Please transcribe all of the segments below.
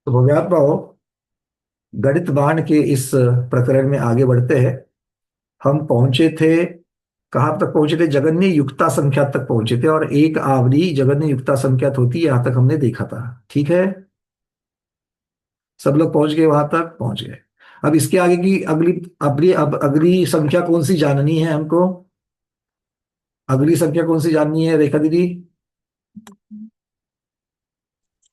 तो भव्यात्मा हो, गणित बाण के इस प्रकरण में आगे बढ़ते हैं। हम पहुंचे थे, कहाँ तक पहुंचे थे? जगन्य युक्ता संख्या तक पहुंचे थे, और एक आवली जगन्य युक्ता संख्यात होती है, यहां तक हमने देखा था। ठीक है, सब लोग पहुंच गए? वहां तक पहुंच गए। अब इसके आगे की अगली अगली अब अगली संख्या कौन सी जाननी है हमको? अगली संख्या कौन सी जाननी है रेखा दीदी?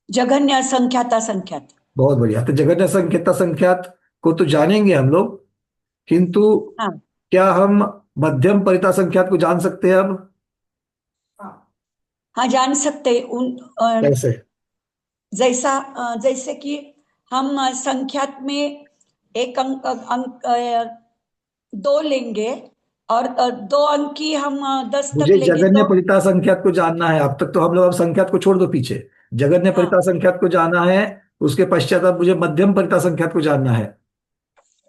जघन्य असंख्यात असंख्यात। बहुत बढ़िया। तो जगन्य संख्याता संख्यात को तो जानेंगे हम लोग, किंतु हाँ। क्या हम मध्यम परिता संख्यात को जान सकते हैं अब? हाँ, जान सकते हैं। कैसे? जैसे कि हम संख्यात में एक दो लेंगे, और दो अंक की हम 10 तक मुझे लेंगे जगन्य तो। परिता संख्यात को जानना है। अब तक तो हम लोग, अब संख्यात को छोड़ दो पीछे, जगन्य हाँ, परिता संख्यात को जाना है। उसके पश्चात अब मुझे मध्यम परिता संख्यात को जानना है।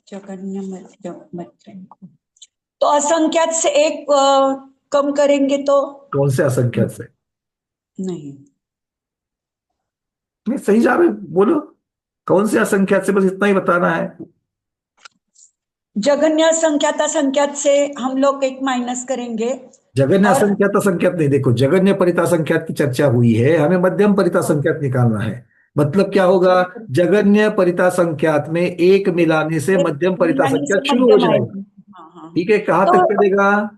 जघन्य मध्यम मध्यम। तो असंख्यात से एक कम करेंगे तो। कौन से असंख्यात से? नहीं। नहीं, सही जा रहे हो, बोलो। कौन से असंख्यात से, बस इतना ही बताना है। जघन्य असंख्यात असंख्यात से हम लोग एक माइनस करेंगे। जगन्य और असंख्यात असंख्यात नहीं, देखो, जगन्य परिता संख्यात की चर्चा हुई है, हमें मध्यम परिता संख्यात निकालना है। मतलब क्या होगा? जगन्य परिता संख्यात में एक मिलाने से एक मध्यम परिता मिलाने से संख्यात शुरू हो मध्यम जाएगी। आएगी। हाँ, हाँ, हाँ। ठीक है, कहाँ तक तो चलेगा?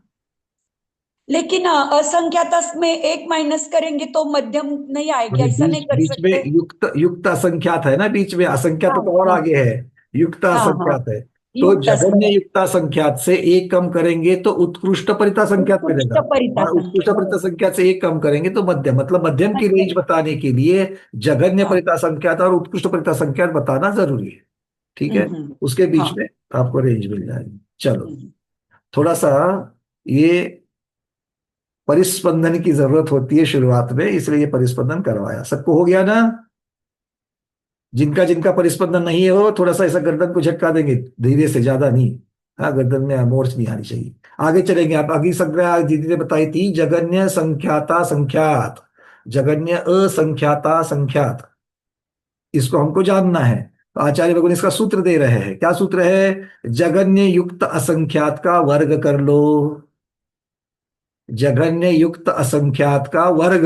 लेकिन असंख्यात में एक माइनस करेंगे तो मध्यम नहीं आएगी, अरे ऐसा बीच नहीं कर बीच में सकते। युक्त युक्त असंख्यात है ना, बीच में असंख्यात हाँ, तो और हाँ, आगे है। युक्त हाँ, हाँ। असंख्यात है। तो युक्त जगन्य संख्या। युक्ता संख्यात से एक कम करेंगे तो उत्कृष्ट परिता संख्यात उत्कृष्ट मिलेगा। परिता और उत्कृष्ट संख्या, परिता बरोबर। संख्यात से एक कम करेंगे तो मध्यम, मतलब मध्यम की रेंज मध्यम। बताने के लिए जगन्य हाँ। परिता संख्यात और उत्कृष्ट परिता संख्यात बताना जरूरी है। ठीक है, हम्म। उसके हाँ। बीच में आपको रेंज मिल जाएगी। चलो, हम्म। थोड़ा सा ये परिस्पंदन की जरूरत होती है शुरुआत में, इसलिए ये परिस्पंदन करवाया। सबको हो गया ना? जिनका जिनका परिस्पंदन नहीं है वो थोड़ा सा ऐसा गर्दन को झटका देंगे, धीरे से, ज्यादा नहीं। हाँ, गर्दन में मोर्च नहीं आनी चाहिए। आगे चलेंगे। आप अगली संज्ञा दीदी ने बताई थी, जगन्य संख्याता संख्यात, जगन्य असंख्याता संख्यात, इसको हमको जानना है। तो आचार्य भगवान इसका सूत्र दे रहे हैं। क्या सूत्र है? जगन्य युक्त असंख्यात का वर्ग कर लो। जघन्य युक्त असंख्यात का वर्ग।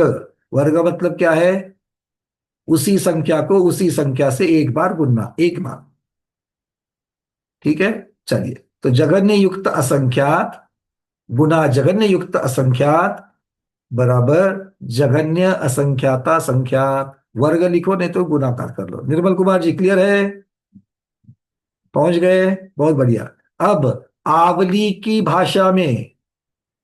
वर्ग मतलब क्या है? उसी संख्या को उसी संख्या से एक बार गुनना, एक बार। ठीक है, चलिए। तो जघन्य युक्त असंख्यात गुना जघन्य युक्त असंख्यात बराबर जघन्य असंख्याता संख्यात। वर्ग लिखो, नहीं तो गुणाकार कर लो। निर्मल कुमार जी, क्लियर है? पहुंच गए? बहुत बढ़िया। अब आवली की भाषा में,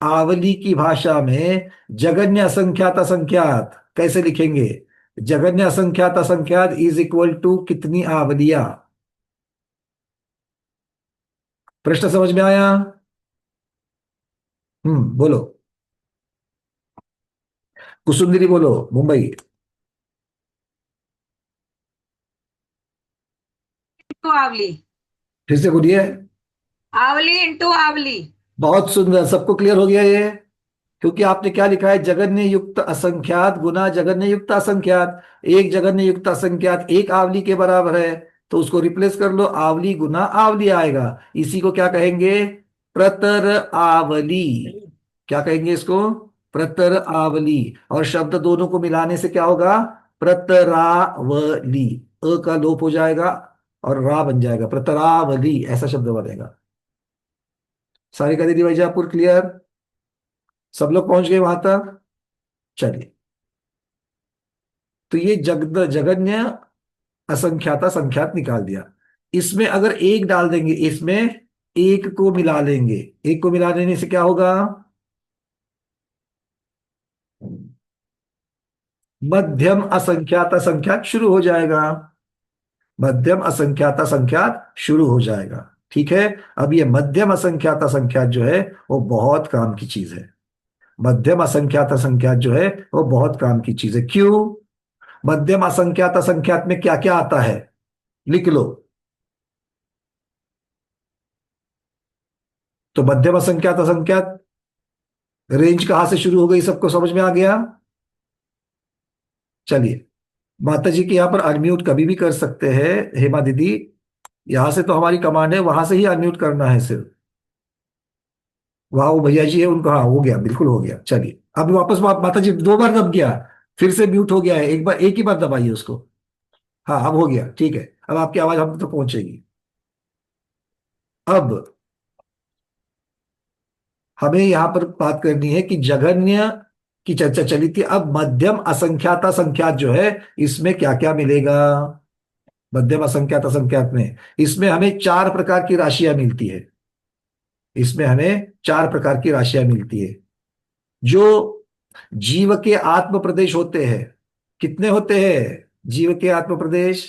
आवली की भाषा में जगन्य असंख्यात असंख्यात कैसे लिखेंगे? जगन्य असंख्यात असंख्यात इज इक्वल टू कितनी आवलियां? प्रश्न समझ में आया? बोलो। कुसुम बोलो, मुंबई। इंटू आवली। फिर से बोलिए। आवली इंटू आवली। बहुत सुंदर, सबको क्लियर हो गया ये? क्योंकि आपने क्या लिखा है? जगन्य युक्त असंख्यात गुना जगन्य युक्त असंख्यात। एक जगन्य युक्त असंख्यात एक आवली के बराबर है, तो उसको रिप्लेस कर लो, आवली गुना आवली आएगा। इसी को क्या कहेंगे? प्रतर आवली। क्या कहेंगे इसको? प्रतर आवली। और शब्द दोनों को मिलाने से क्या होगा? प्रतरावली। अ का लोप हो जाएगा और रा बन जाएगा, प्रतरावली ऐसा शब्द बनेगा। सारिका दीदी, वैजापुर, क्लियर? सब लोग पहुंच गए वहां तक? चलिए। तो ये जगन्य असंख्याता संख्यात निकाल दिया। इसमें अगर एक डाल देंगे, इसमें एक को मिला लेंगे, एक को मिला देने से क्या होगा? मध्यम असंख्याता संख्यात शुरू हो जाएगा। मध्यम असंख्याता संख्यात शुरू हो जाएगा। ठीक है। अब ये मध्यम असंख्याता संख्यात जो है वो बहुत काम की चीज है। मध्यम असंख्याता संख्यात जो है वो बहुत काम की चीज है। क्यों? मध्यम असंख्यात असंख्यात में क्या क्या आता है? लिख लो। तो मध्यम असंख्यात असंख्यात रेंज कहां से शुरू हो गई, सबको समझ में आ गया? चलिए, माता जी के यहाँ पर अनम्यूट कभी भी कर सकते हैं हेमा दीदी। यहाँ से तो हमारी कमांड है, वहां से ही अनम्यूट करना है सिर्फ। वहां वो भैया जी है उनको, हाँ हो गया, बिल्कुल हो गया। चलिए अब वापस माता जी 2 बार दब गया, फिर से म्यूट हो गया है। एक बार, एक ही बार दबाइए उसको। हाँ अब हो गया, ठीक है। अब आपकी आवाज हम तक पहुंचेगी। अब हमें यहाँ पर बात करनी है कि जघन्य की चर्चा चली थी, अब मध्यम असंख्याता संख्यात जो है, इसमें क्या क्या मिलेगा। मध्यम असंख्यात असंख्यात में, इसमें हमें 4 प्रकार की राशियां मिलती है। इसमें हमें 4 प्रकार की राशियां मिलती है जो जीव के आत्म प्रदेश होते हैं। कितने होते हैं जीव के आत्म प्रदेश?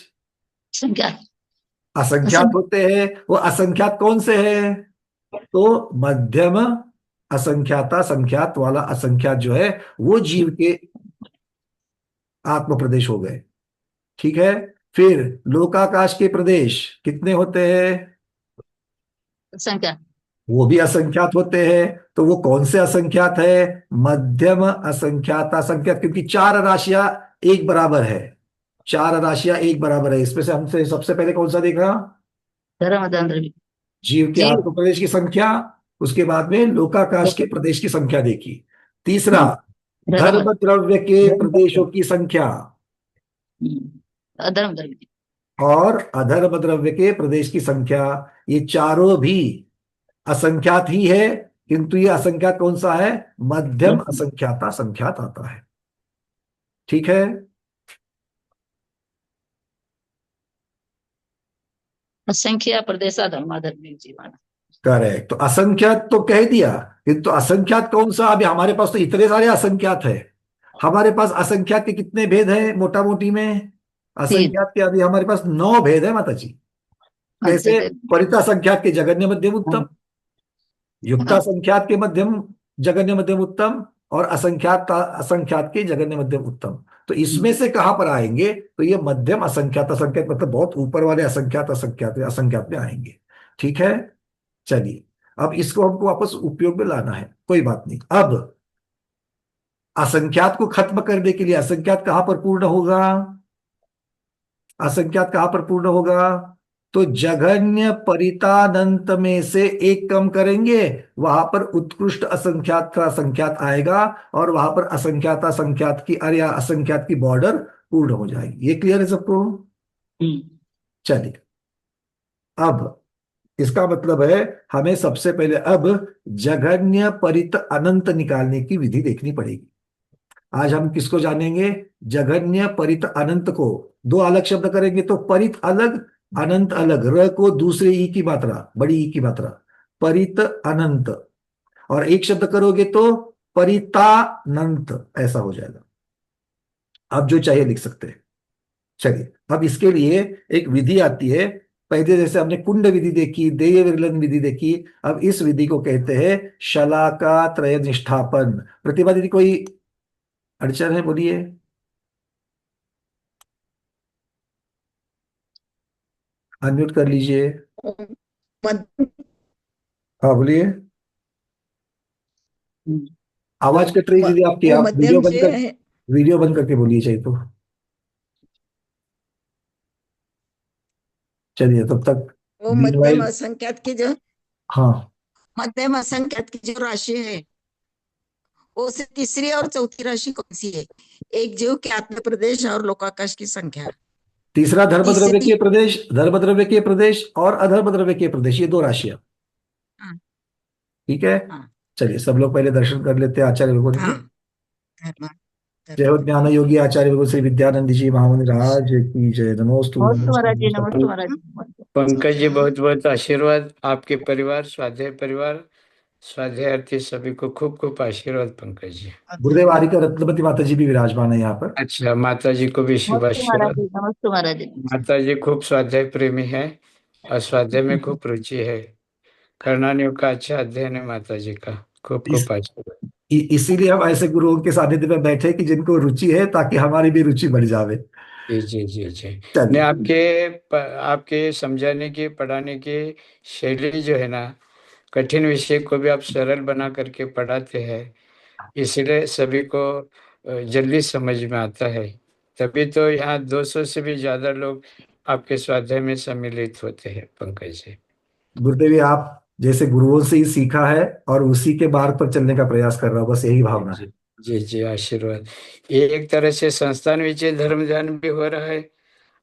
संख्या असंख्यात असंख्या होते हैं। वो असंख्यात कौन से हैं? तो मध्यम असंख्याता संख्यात वाला असंख्यात जो है, वो जीव के आत्म प्रदेश हो गए। ठीक है। फिर लोकाकाश के प्रदेश कितने होते हैं? संख्या वो भी असंख्यात होते हैं। तो वो कौन से असंख्यात है? मध्यम असंख्यात असंख्यात, क्योंकि 4 राशियां एक बराबर है। 4 राशियां एक बराबर है। इसमें से हमसे सबसे पहले कौन सा देखा? धर्म दंड जीव के जीव आत्म प्रदेश की संख्या। उसके बाद में लोकाकाश के प्रदेश की संख्या देखी। तीसरा, हम्म, धर्म धर्म द्रव्य के प्रदेशों की संख्या। अधर्म धर्म और अधर्म द्रव्य के प्रदेश की संख्या। ये चारों भी असंख्यात ही है, किंतु ये असंख्यात कौन सा है? मध्यम असंख्याता संख्यात आता है। ठीक है। असंख्या प्रदेशा धर्माधर्मी जीवन। करेक्ट। तो असंख्यात तो कह दिया, किंतु असंख्यात कौन सा? अभी हमारे पास तो इतने सारे असंख्यात है। हमारे पास असंख्यात के कितने भेद हैं मोटा मोटी में? तीन असंख्यात के अभी हमारे पास 9 भेद है माता जी। अच्छा कैसे? परिता संख्यात के जगन्य मध्यम उत्तम, हाँ युक्ता हाँ संख्यात के मध्यम, जगन्य मध्यम उत्तम, और असंख्यात असंख्यात के जगन्य मध्यम उत्तम। तो इसमें से कहां पर आएंगे? तो ये मध्यम असंख्यात असंख्यात, मतलब बहुत ऊपर वाले असंख्यात असंख्यात असंख्यात में आएंगे। ठीक है। चलिए, अब इसको हमको वापस उपयोग में लाना है, कोई बात नहीं। अब असंख्यात को खत्म करने के लिए असंख्यात कहां पर पूर्ण होगा? असंख्यात कहां पर पूर्ण होगा? तो जघन्य परितानंत में से एक कम करेंगे, वहां पर उत्कृष्ट असंख्यात का संख्यात आएगा, और वहां पर असंख्याता संख्यात की, अरे या असंख्यात की बॉर्डर पूर्ण हो जाएगी। ये क्लियर है सबको? हम्म, चलिए, अब इसका मतलब है हमें सबसे पहले अब जघन्य परित अनंत निकालने की विधि देखनी पड़ेगी। आज हम किसको जानेंगे? जघन्य परित अनंत को। 2 अलग शब्द करेंगे तो परित अलग, अनंत अलग। र को दूसरे ई की मात्रा, बड़ी ई की मात्रा, परित अनंत। और एक शब्द करोगे तो परितानंत, ऐसा हो जाएगा। अब जो चाहिए लिख सकते हैं। चलिए, अब इसके लिए एक विधि आती है। पहले जैसे हमने कुंड विधि देखी, देय विरलन विधि देखी, अब इस विधि को कहते हैं शलाका त्रय निष्ठापन। प्रतिभा दीदी कोई अड़चन है? बोलिए। अनम्यूट कर लीजिए। मध्यम हाँ बोलिए। हम्म। आवाज कट रही है दीदी आपकी, वो आप वीडियो मध्यम बंद से कर, है। वीडियो बंद करके बोलिए चाहिए तो। चलिए तब तक वो मध्यम मीनवाइल। असंख्यात की जो हाँ, मध्यम असंख्यात की जो राशि है, वो से तीसरी और चौथी राशि कौन सी है? एक जीव के आत्म प्रदेश और लोकाकाश की संख्या। तीसरा धर्मद्रव्य तीसरी, के प्रदेश, धर्मद्रव्य के प्रदेश और अधर्मद्रव्य के प्रदेश, ये 2 राशियां। हाँ ठीक है। हाँ चलिए सब लोग पहले दर्शन कर लेते हैं आचार्य भगवान हाँ, के। धर्म जय हो धर्म ज्ञान योगी आचार्य भगवान श्री विद्यानंद जी महामुनि राज की जय। नमोस्तु नमस्ते नमोस्तु महाराज जी, नमोस्तु। नमस्ते महाराज जी। पंकज जी, बहुत बहुत आशीर्वाद। आपके परिवार, स्वाध्याय परिवार, स्वाध्यार्थी सभी को खूब खूब आशीर्वाद पंकज जी। गुरुदेव आर्य का रत्नपति माता जी भी विराजमान है यहाँ पर। अच्छा, माता जी को भी शुभ नमस्ते महाराज जी, आशीर्वाद। नमस्ते महाराज जी। माता जी खूब स्वाध्याय प्रेमी है और स्वाध्याय में खूब रुचि है। करणानियों का अच्छा अध्ययन है माता जी का। खूब इस खूब आशीर्वाद। इसीलिए हम ऐसे गुरुओं के सानिध्य में बैठे कि जिनको रुचि है, ताकि हमारी भी रुचि बढ़ जावे। जी जी जी जी। ने चलिए। आपके समझाने की, पढ़ाने की शैली जो है ना, कठिन विषय को भी आप सरल बना करके पढ़ाते हैं, इसलिए सभी को जल्दी समझ में आता है। तभी तो यहाँ 200 से भी ज्यादा लोग आपके स्वाध्याय में सम्मिलित होते हैं पंकज जी। गुरुदेव ये आप जैसे गुरुओं से ही सीखा है और उसी के मार्ग पर चलने का प्रयास कर रहा हूं, बस यही भावना है। जी जी जी, आशीर्वाद। ये एक तरह से संस्थान विषय धर्म ध्यान भी हो रहा है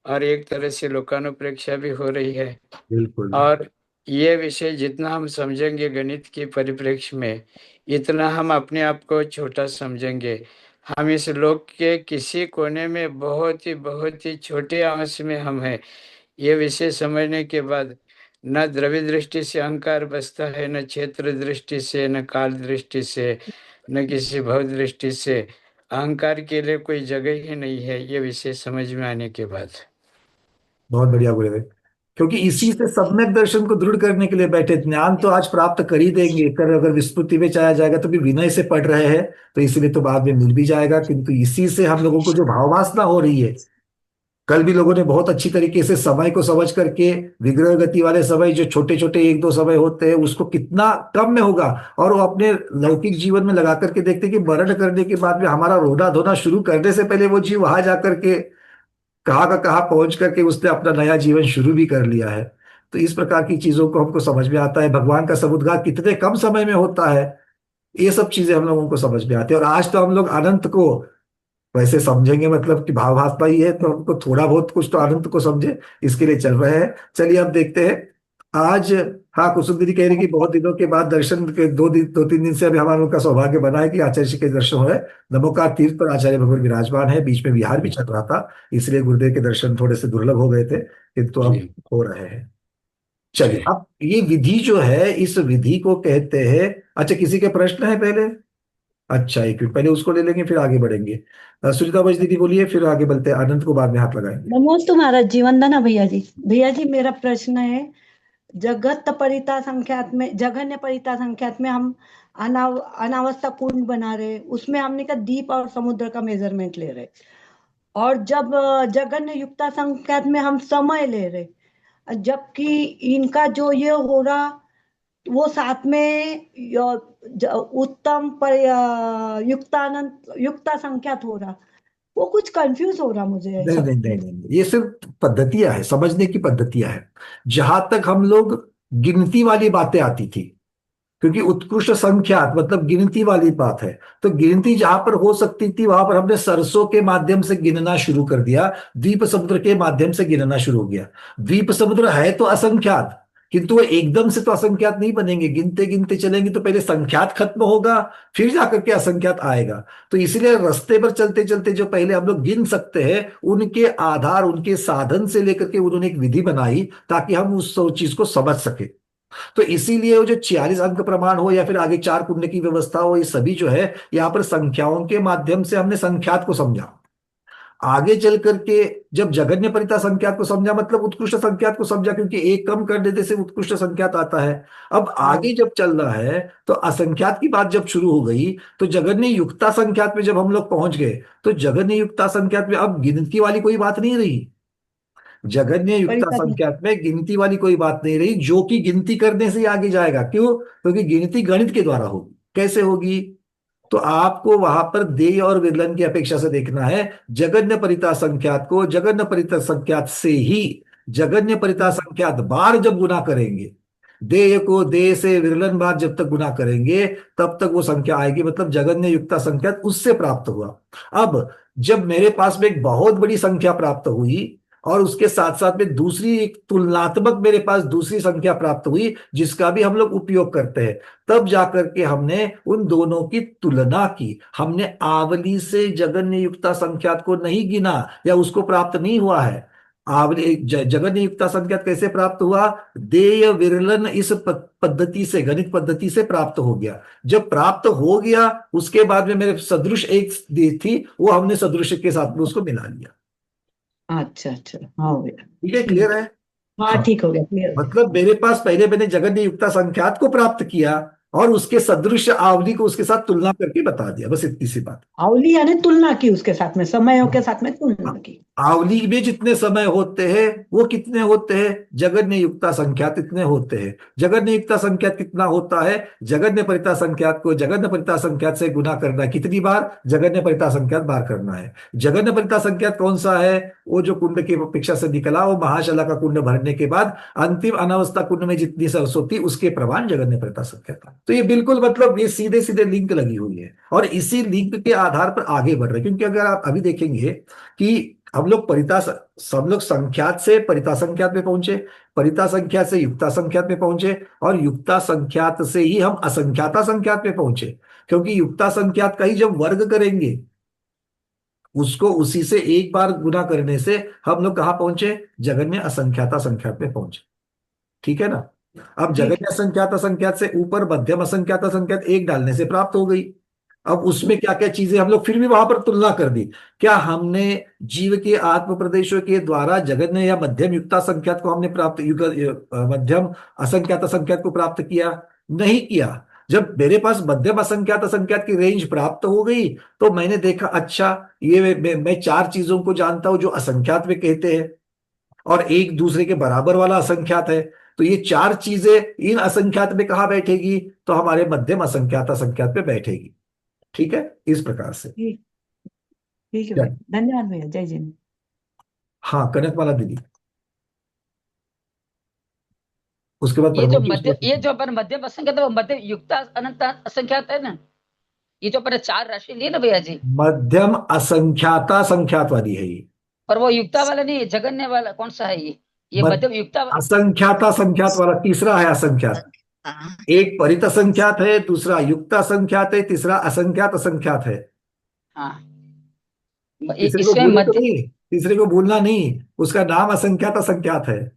और एक तरह से लोकानुप्रेक्षा भी हो रही है। बिल्कुल। और ये विषय जितना हम समझेंगे गणित के परिप्रेक्ष्य में, इतना हम अपने आप को छोटा समझेंगे। हम इस लोक के किसी कोने में बहुत ही छोटे अंश में हम हैं। ये विषय समझने के बाद न द्रव्य दृष्टि से अहंकार बसता है, न क्षेत्र दृष्टि से, न काल दृष्टि से, न किसी भव दृष्टि से। अहंकार के लिए कोई जगह ही नहीं है ये विषय समझ में आने के बाद। बहुत बढ़िया गुरुदेव, क्योंकि इसी से सम्यक दर्शन को दृढ़ करने के लिए बैठे। ज्ञान तो आज प्राप्त कर ही देंगे, कर अगर विस्मृति में चाया जाएगा तो भी विनय से पढ़ रहे हैं, तो इसलिए तो बाद में मिल भी जाएगा। किंतु इसी से हम लोगों को जो भाववासना हो रही है, कल भी लोगों ने बहुत अच्छी तरीके से समय को समझ करके, विग्रह गति वाले समय जो छोटे छोटे एक दो समय होते हैं उसको कितना कम में होगा, और वो अपने लौकिक जीवन में लगा करके देखते हैं कि मरण करने के बाद में हमारा रोना धोना शुरू करने से पहले वो जीव वहां जा करके कहाँ का कहाँ पहुंच करके उसने अपना नया जीवन शुरू भी कर लिया है। तो इस प्रकार की चीजों को हमको समझ में आता है, भगवान का समुद्गार कितने कम समय में होता है, ये सब चीजें हम लोगों को समझ में आती है। और आज तो हम लोग अनंत को वैसे समझेंगे, मतलब कि भावात्मा ही है, तो हमको थोड़ा बहुत कुछ तो अनंत को समझे, इसके लिए चल रहे हैं। चलिए अब देखते हैं आज। हाँ, कुसुम दीदी कह रही कि बहुत दिनों के बाद दर्शन के 2-3 दिन से अभी हमारे लोग का सौभाग्य बना है कि आचार्य जी के दर्शन हो रहे हैं। नमोकार तीर्थ पर आचार्य भगवान विराजमान है, बीच में विहार भी चल रहा था, इसलिए गुरुदेव के दर्शन थोड़े से दुर्लभ हो गए थे, किंतु अब जी हो रहे हैं। चलिए, जी। अब ये विधि जो है, इस विधि को कहते हैं। अच्छा, किसी के प्रश्न है पहले? अच्छा, एक मिनट, पहले उसको ले लेंगे फिर आगे बढ़ेंगे। सुनीता बज दीदी बोलिए, फिर आगे बढ़ते हैं, अनंत को बाद में हाथ लगाएंगे। नमोस्तु महाराज जी, वंदना भैया जी। भैया जी मेरा प्रश्न है, जगत परिता संख्यात में, जघन्य परिता संख्यात में हम अनावस्था कुंड बना रहे, उसमें हमने का दीप और समुद्र का मेजरमेंट ले रहे, और जब जघन्य युक्ता संख्यात में हम समय ले रहे, जबकि इनका जो ये हो रहा वो साथ में उत्तम पर युक्ता संख्यात हो रहा, वो कुछ कंफ्यूज हो रहा मुझे नहीं सब। नहीं नहीं नहीं नहीं, ये सिर्फ पद्धतियां है, समझने की पद्धतियां हैं। जहां तक हम लोग गिनती वाली बातें आती थी, क्योंकि उत्कृष्ट संख्यात मतलब गिनती वाली बात है, तो गिनती जहां पर हो सकती थी वहां पर हमने सरसों के माध्यम से गिनना शुरू कर दिया, द्वीप समुद्र के माध्यम से गिनना शुरू हो गया। द्वीप समुद्र है तो असंख्यात, किंतु वो एकदम से तो असंख्यात नहीं बनेंगे, गिनते गिनते चलेंगे तो पहले संख्यात खत्म होगा, फिर जाकर के असंख्यात आएगा। तो इसलिए रास्ते पर चलते चलते जो पहले हम लोग गिन सकते हैं, उनके आधार, उनके साधन से लेकर के उन्होंने एक विधि बनाई ताकि हम उस चीज को समझ सके। तो इसीलिए वो जो 46 अंक प्रमाण हो या फिर आगे 4 कुंड की व्यवस्था हो, ये सभी जो है यहाँ पर संख्याओं के माध्यम से हमने संख्यात को समझा। आगे चल करके जब जगन्य परिता संख्यात को समझा, मतलब उत्कृष्ट संख्यात को समझा, क्योंकि एक कम कर देने से उत्कृष्ट संख्यात आता है। अब आगे जब चल रहा है तो असंख्यात की बात जब शुरू हो गई, तो जगन्य युक्ता संख्यात में जब हम लोग पहुंच गए, तो जगन्य युक्ता संख्यात में अब गिनती वाली कोई बात नहीं रही। जगन्य युक्ता परिता संख्यात में गिनती वाली कोई बात नहीं रही, जो कि गिनती करने से ही आगे जाएगा। क्यों? क्योंकि गिनती गणित के द्वारा होगी। कैसे होगी? तो आपको वहां पर देय और विरलन की अपेक्षा से देखना है। जगन्य परिता संख्यात को जगन्य परिता संख्यात से ही, जगन्य परिता संख्यात बार जब गुना करेंगे, देय को देय से विरलन बार जब तक गुना करेंगे, तब तक वो संख्या आएगी, मतलब जगन्य युक्ता संख्यात उससे प्राप्त हुआ। अब जब मेरे पास में एक बहुत बड़ी संख्या प्राप्त हुई और उसके साथ साथ में दूसरी एक तुलनात्मक मेरे पास दूसरी संख्या प्राप्त हुई, जिसका भी हम लोग उपयोग करते हैं, तब जाकर के हमने उन दोनों की तुलना की। हमने आवली से जगन्य युक्ता संख्यात को नहीं गिना या उसको प्राप्त नहीं हुआ है। आवली जगन्य युक्ता संख्यात कैसे प्राप्त हुआ? देय विरलन इस पद्धति से, गणित पद्धति से प्राप्त हो गया। जब प्राप्त हो गया, उसके बाद में मेरे सदृश एक थी, वो हमने सदृश के साथ में उसको मिला लिया। अच्छा अच्छा, हाँ हो गया। ठीक है, क्लियर है? हाँ ठीक हो गया, क्लियर। मतलब मेरे पास पहले मैंने जगन्य युक्ता संख्यात को प्राप्त किया और उसके सदृश आवली को उसके साथ तुलना करके बता दिया, बस इतनी सी बात। आवली यानी तुलना की उसके साथ में, समयों के साथ में तुलना की। आवली में जितने समय होते हैं वो कितने होते हैं, जगन्य युक्ता संख्यात इतने होते हैं। जगन्य युक्ता संख्यात कितना होता है, जगन्य परिता संख्यात को जगन्य परिता संख्यात से गुना करना है। कितनी बार, जगन्य परिता संख्यात बार करना है। जगन्य परिता संख्यात कौन सा है, वो जो कुंड की अपेक्षा से निकला, वो महाशला का कुंड भरने के बाद अंतिम अनावस्था कुंड में जितनी सरस्वती उसके प्रमाण जगन्य परिता संख्यात। तो ये बिल्कुल मतलब ये सीधे सीधे लिंक लगी हुई है और इसी लिंक के आधार पर आगे बढ़ रहे हैं। क्योंकि अगर आप अभी देखेंगे कि हम लोग सब लोग संख्यात से परिता संख्यात में पहुंचे, परिता संख्यात से युक्ता संख्यात में पहुंचे और युक्ता संख्यात से ही हम असंख्याता संख्यात में पहुंचे। क्योंकि युक्ता संख्यात का ही जब वर्ग करेंगे उसको उसी से एक बार गुना करने से हम लोग कहाँ पहुंचे, जगन्य असंख्याता संख्यात में पहुंचे। ठीक है ना। अब ठीक जगन्य असंख्याता संख्यात से ऊपर मध्यम असंख्याता संख्यात एक डालने से प्राप्त हो गई। अब उसमें क्या क्या चीजें हम लोग फिर भी वहां पर तुलना कर दी। क्या हमने जीव के आत्म प्रदेशों के द्वारा जगन्य या मध्यम युक्ता संख्यात को हमने मध्यम असंख्यात संख्यात को प्राप्त किया, नहीं किया। जब मेरे पास मध्यम असंख्यात संख्यात की रेंज प्राप्त हो गई तो मैंने देखा अच्छा ये मैं चार चीजों को जानता हूं जो असंख्यात में कहते हैं और एक दूसरे के बराबर वाला असंख्यात है। तो ये चार चीजें इन असंख्यात में कहाँ बैठेगी, तो हमारे मध्यम असंख्यात असंख्यात में बैठेगी। ठीक है, इस प्रकार से। ठीक ठीक है भैया, धन्यवाद भैया, जय जिन। हाँ, कनकमाला दीदी, उसके बाद ये जो प्रभु जी मध्य उसको- ये जो अपन मध्यम असंख्यात है वो मध्यम युक्ता अनंत असंख्यात है ना। ये जो अपन चार राशि लिए ना भैया जी, मध्यम असंख्याता संख्यात वाली है ये। और वो युक्ता वाला नहीं है, जगन्य वाला कौन सा है ये मध- मध्यम युक्ता असंख्याता संख्यात वाला तीसरा है असंख्यात। हाँ, एक परित असंख्यात है, दूसरा युक्त असंख्यात है, तीसरा असंख्यात असंख्यात है। हाँ। तीसरे को इसमें भूलो तो मध्य नहीं, तीसरे को भूलना नहीं, उसका नाम असंख्यात असंख्यात है।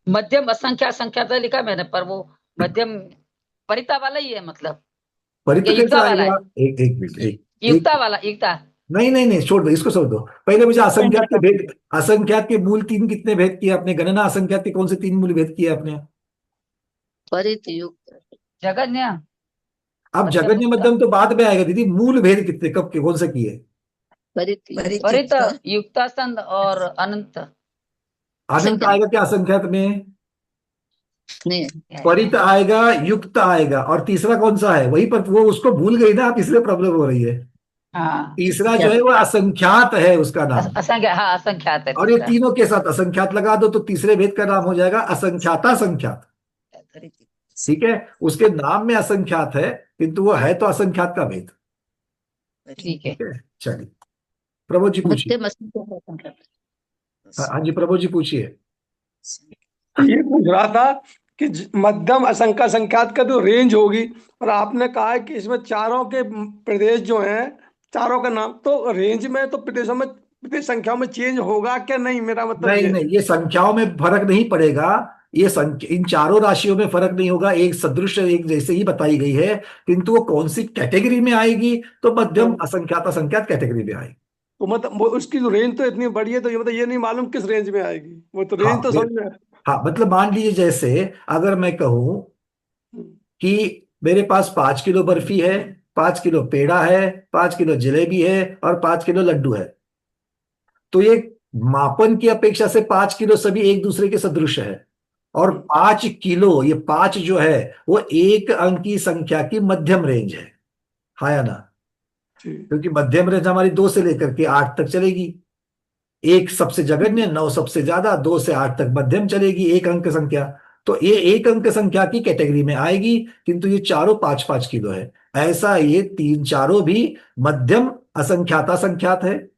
मध्यम असंख्यात संख्यात लिखा मैंने, पर वो मध्यम परिता वाला ही है मतलब, परित या युक्ता कैसा वाला आएगा, है, एक एक मिनट, एक युक्ता वाला युक्ता। नहीं नहीं नहीं, छोड़ दो इसको, छोड़ दो। पहले मुझे असंख्यात के मूल तीन कितने भेद किए आपने, गणना असंख्यात के कौन से तीन मूल भेद किए आपने। परित युक्त जगन्य अब मध्यम जगन्य युक्ता मध्यम तो बाद में आएगा दीदी, मूल भेद कितने कब के कौन से किए। परित परित परित युक्त, युक्तासंध और अनंत। अनंत असंख्यात आएगा क्या असंख्यात में, नहीं परित आएगा, युक्त आएगा, और तीसरा कौन सा है, वही पर वो उसको भूल गई ना आप, इसलिए प्रॉब्लम हो रही है। हाँ तीसरा जो है वो असंख्यात है उसका नाम। असंख्यात, हाँ असंख्यात है और ये तीसरा। तीनों के साथ असंख्यात लगा दो तो तीसरे भेद का नाम हो जाएगा असंख्याता संख्यात। परित युक्त। ठीक है, उसके नाम में असंख्यात है किंतु वो है तो असंख्यात का भेद। ठीक है। ठीक है, चलिए प्रभु जी पूछिए। मध्यम असंख्यात असंख्यात हाँ जी, प्रभु जी पूछिए। ये पूछ रहा था कि मध्यम असंख्या संख्यात का जो रेंज होगी, और आपने कहा है कि इसमें चारों के प्रदेश जो हैं, चारों का नाम, तो रेंज में तो प्रदेशों में प्रदेश संख्याओं में चेंज होगा क्या, नहीं, मेरा मतलब नहीं ये। नहीं, ये संख्याओं में फर्क नहीं पड़ेगा। इन चारों राशियों में फर्क नहीं होगा, एक सदृश एक जैसे ही बताई गई है, किंतु वो कौन सी कैटेगरी में आएगी, तो मध्यम असंख्यात असंख्यात कैटेगरी में आएगी। तो मतलब वो उसकी जो रेंज तो इतनी बड़ी है, तो ये मतलब ये नहीं मालूम किस रेंज में आएगी, वो तो रेंज हाँ तो समझ में। हाँ, मतलब मान लीजिए जैसे अगर मैं कहूं कि मेरे पास 5 किलो बर्फी है, 5 किलो पेड़ा है, 5 किलो जलेबी है और 5 किलो लड्डू है, तो ये मापन की अपेक्षा से 5 किलो सभी एक दूसरे के सदृश है। और 5 किलो, ये 5 जो है वो एक अंकी संख्या की मध्यम रेंज है। हाँ या ना, ठीक। क्योंकि मध्यम रेंज हमारी 2 से लेकर के 8 तक चलेगी। एक सबसे जघन्य, 9 सबसे ज्यादा, 2 से 8 तक मध्यम चलेगी, एक अंक संख्या। तो ये एक अंक संख्या की कैटेगरी में आएगी, किंतु ये चारों 5-5 किलो है। ऐसा ये तीन चारों भी मध्यम असंख्याता संख्यात है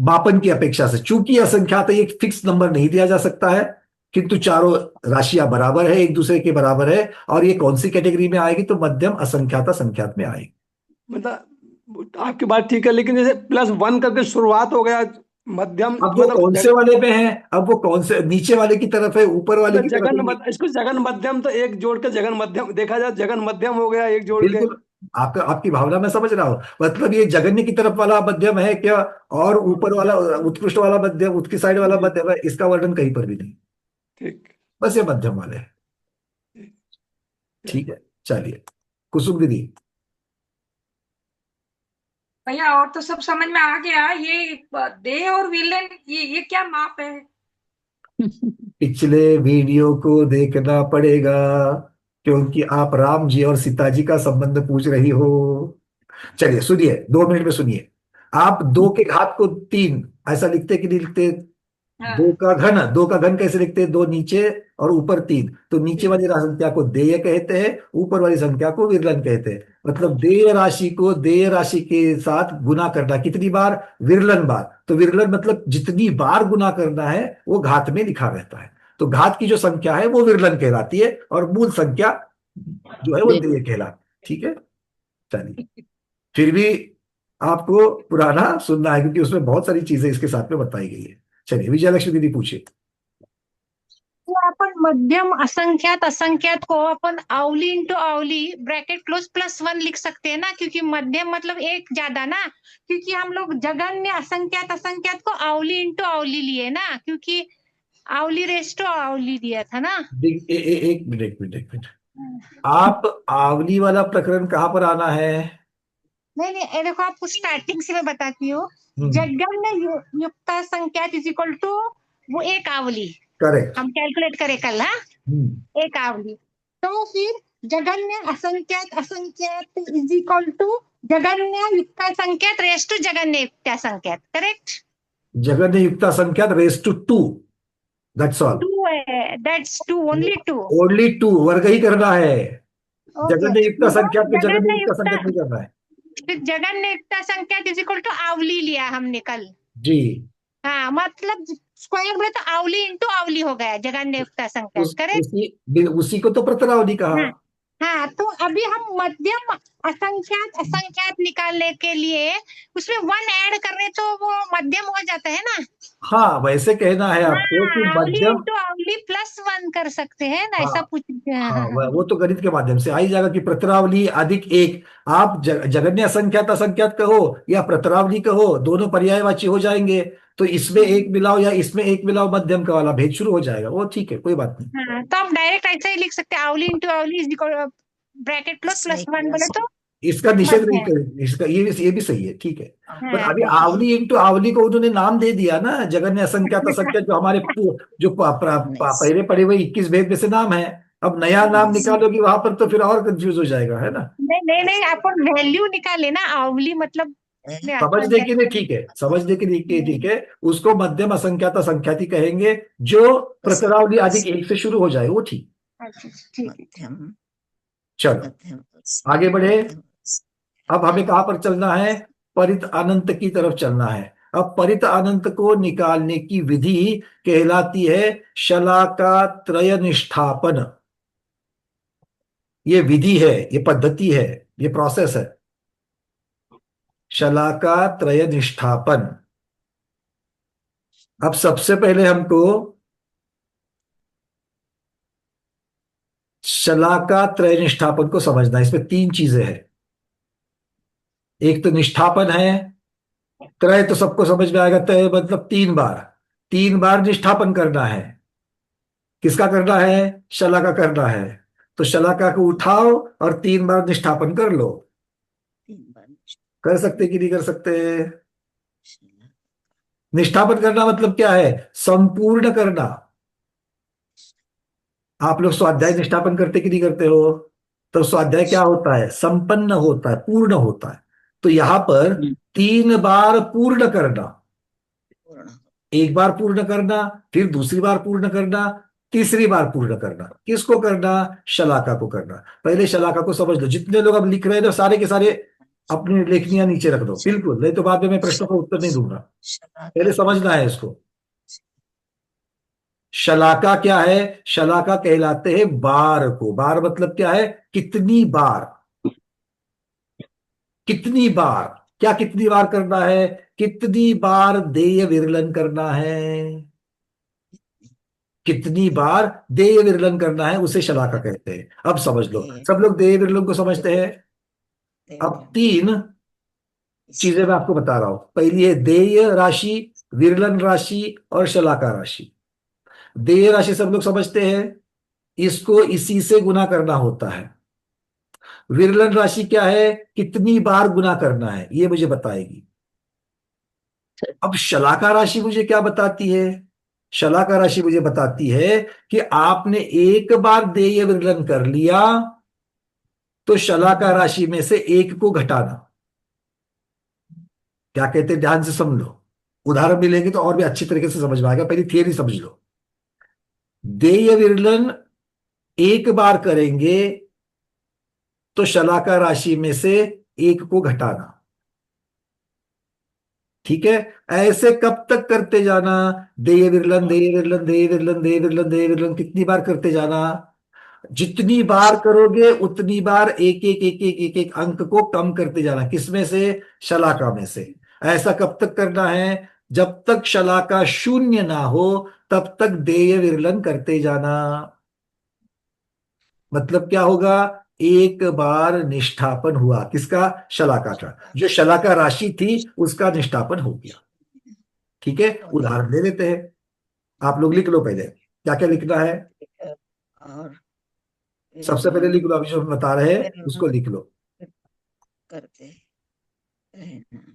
मापन की अपेक्षा से। चूंकि असंख्यात है, ये फिक्स नंबर नहीं दिया जा सकता है, किंतु चारों राशियां बराबर है, एक दूसरे के बराबर है, और ये कौन सी कैटेगरी में आएगी, तो मध्यम असंख्याता संख्यात में आएगी। मतलब आपकी बात ठीक है, लेकिन जैसे +1 करके शुरुआत हो गया, मध्यम अब वो कौन से मतलब वाले पे है, अब वो कौन से नीचे वाले की तरफ है, ऊपर वाले की तरफ है। इसको जगन मध्यम, तो एक जोड़ के जगन मध्यम देखा जाए, जगन मध्यम हो गया एक जोड़ के। बिल्कुल, आपकी भावना मैं समझ रहा हूं, मतलब ये जगन्य की तरफ वाला मध्यम है क्या, और ऊपर वाला उत्कृष्ट वाला मध्यम, उसकी साइड वाला मध्यम है, इसका वर्णन कहीं पर भी नहीं, ठीक। बस ये मध्यम वाले हैं। ठीक है, चलिए कुसुम दीदी। भैया और तो सब समझ में आ गया, ये देह और विलन ये क्या माप है? पिछले वीडियो को देखना पड़ेगा, क्योंकि आप राम जी और सीता जी का संबंध पूछ रही हो। चलिए सुनिए, 2 मिनट में सुनिए। आप दो के घात को 3 ऐसा लिखते कि नहीं लिखते? हाँ, दो का घन कैसे लिखते हैं? 2 नीचे और ऊपर 3, तो नीचे वाली संख्या को देय कहते हैं, ऊपर वाली संख्या को विरलन कहते हैं। मतलब देय राशि को देय राशि के साथ गुना करना कितनी बार? विरलन बार। तो विरलन मतलब जितनी बार गुना करना है वो घात में लिखा रहता है। तो घात की जो संख्या है वो विरलन कहलाती है, और मूल संख्या जो है वो देय कहलाती है। ठीक है, चलिए। फिर भी आपको पुराना सुनना है, क्योंकि उसमें बहुत सारी चीजें इसके साथ में बताई गई है। चलिए, विजयलक्ष्मी दीदी पूछिए। तो आपण मध्यम असंख्यात असंख्यात को अपन अवली इंटू अवली ब्रैकेट क्लोज +1 लिख सकते हैं ना, क्योंकि मध्यम मतलब एक ज्यादा ना, क्योंकि हम लोग जगन्य असंख्यात असंख्यात को अवली इंटू अवली लिए ना, क्योंकि अवली रेस्टो अवली दिया था ना। एक मिनट, एक मिनट, एक मिनट। आप आवली वाला प्रकरण कहाँ पर आना है? नहीं नहीं, ये देखो आपको स्टार्टिंग से मैं बताती हूँ। हम्म, जगन्य युक्त संख्यात इज इक्वल टू वो एक आवली, करेक्ट। हम कैलकुलेट करें कल। हाँ, हम्म, एक आवली। तो फिर जगन्य असंख्यात असंख्यात इज इक्वल टू जगन्य युक्त संख्यात रेस टू जगन्य युक्त संख्यात, करेक्ट? जगन्य युक्ता संख्या रेस टू 2, दैट्स ऑल। 2 है, दैट्स 2, ओनली 2। ओनली 2 वर्ग ही करना है। ओके, जगन्य युक्ता संख्या में जगन्य जगन्य युक्ता युक्त, संख्या नहीं करना है। फिर जगन्य युक्त संख्यात इज इक्वल टू आवली लिया हमने कल। जी। हाँ, मतलब स्क्वायर बोले तो आवली इंटू आवली हो गया जगन्य युक्त संख्यात, करेक्ट? उसी को तो प्रतरावली कहा। हाँ हाँ, तो अभी हम मध्यम असंख्यात असंख्यात निकालने के लिए उसमें 1 ऐड कर रहे तो वो मध्यम हो जाता है ना। हाँ, वैसे कहना है आपको कि हाँ, आवली मध्यम। इंटू आवली +1 कर सकते हैं ना, ऐसा हाँ, पूछ। हाँ हाँ, हाँ हाँ वो तो गणित के माध्यम से आ ही जाएगा कि प्रतरावली अधिक एक। आप जगन्य असंख्यात असंख्यात कहो या प्रतरावली कहो, दोनों पर्यायवाची हो जाएंगे। तो इसमें एक मिलाओ या इसमें एक मिलाओ, मध्यम का वाला भेद शुरू हो जाएगा। वो ठीक है, कोई बात नहीं। हाँ, तो आप डायरेक्ट ऐसा ही लिख सकते हैं, आवली इंटू आवली इज इक्वल ब्रैकेट क्लोज +1 बोले तो इसका निषेध नहीं मध्यम। करेंगे, इसका ये भी सही है, ठीक है। पर हाँ अभी आवली इंटू आवली को उन्होंने नाम दे दिया ना, जगन्य असंख्यात असंख्यात, जो हमारे जो पहले पढ़े हुए 21 भेद में से नाम है। अब नया नाम निकालोगी वहां पर तो फिर और कंफ्यूज हो जाएगा, है ना। नहीं नहीं नहीं, अपन वैल्यू निकाले ना, आवली मतलब समझने के लिए असंख्यात। ठीक है, समझने के लिए ठीक है। उसको मध्यम असंख्यात असंख्यात ही कहेंगे, जो प्रतरावली अधिक एक से शुरू हो जाए, वो ठीक। अच्छा, ठीक है। चलो आगे बढ़े। अब हमें कहां पर चलना है? परित अनंत की तरफ चलना है। अब परित अनंत को निकालने की विधि कहलाती है शलाका त्रय निष्ठापन। ये विधि है, ये पद्धति है, ये प्रोसेस है, शलाका त्रय निष्ठापन। अब सबसे पहले हमको शलाका त्रय निष्ठापन को समझना है। इसमें 3 चीजें हैं। एक तो निष्ठापन है। त्रय तो सबको समझ में आएगा, त्रय मतलब 3 बार। 3 बार निष्ठापन करना है। किसका करना है? शलाका करना है। तो शलाका को उठाओ और 3 बार निष्ठापन कर लो। कर सकते कि नहीं कर सकते? निष्ठापन करना मतलब क्या है? संपूर्ण करना। आप लोग स्वाध्याय निष्ठापन करते कि नहीं करते हो? तो स्वाध्याय क्या होता है? संपन्न होता है, पूर्ण होता है। तो यहां पर 3 बार पूर्ण करना। एक बार पूर्ण करना, फिर दूसरी बार पूर्ण करना, तीसरी बार पूर्ण करना। किसको करना? शलाका को करना। पहले शलाका को समझ लो। जितने लोग अब लिख रहे हैं ना, सारे के सारे अपनी लेखनियां नीचे रख दो, बिल्कुल, नहीं तो बाद में मैं प्रश्नों का उत्तर नहीं दूंगा। पहले समझना है इसको। शलाका क्या है? शलाका कहलाते हैं बार को। बार मतलब क्या है? कितनी बार। कितनी बार, क्या कितनी बार करना है? कितनी बार देय विरलन करना है? कितनी बार देय विरलन करना है, उसे शलाका कहते हैं। अब समझ लो, सब लोग देय विरलन को समझते हैं। अब 3 चीजें मैं आपको बता रहा हूं। पहली है देय राशि, विरलन राशि और शलाका राशि। देय राशि सब लोग समझते हैं, इसको इसी से गुना करना होता है। विरलन राशि क्या है, कितनी बार गुना करना है, ये मुझे बताएगी। अब शलाका राशि मुझे क्या बताती है, शलाका राशि मुझे बताती है कि आपने एक बार देय विरलन कर लिया तो शलाका राशि में से एक को घटाना। क्या कहते हैं, ध्यान से समझ लो, उदाहरण मिलेंगे तो और भी अच्छी तरीके से समझ में आएगा, पहले थियरी समझ लो। देय विरलन एक बार करेंगे तो शलाका राशि में से एक को घटाना, ठीक है। ऐसे कब तक करते जाना, देय विरलन देय विरलन देय विरलन देय विरलन देय विरलन, कितनी बार करते जाना, जितनी बार करोगे उतनी बार एक एक एक एक एक एक अंक को कम करते जाना, किसमें से, शलाका में से। ऐसा कब तक करना है, जब तक शलाका शून्य ना हो तब तक देय विरलन करते जाना। मतलब क्या होगा, एक बार निष्ठापन हुआ, किसका, शलाका का, जो शलाका राशि थी उसका निष्ठापन हो गया, ठीक है। उदाहरण ले लेते हैं, आप लोग लिख लो पहले क्या क्या लिखना है। और सबसे पहले लिख लो, अभी जो हम बता रहे हैं उसको लिख लो। करते रहना।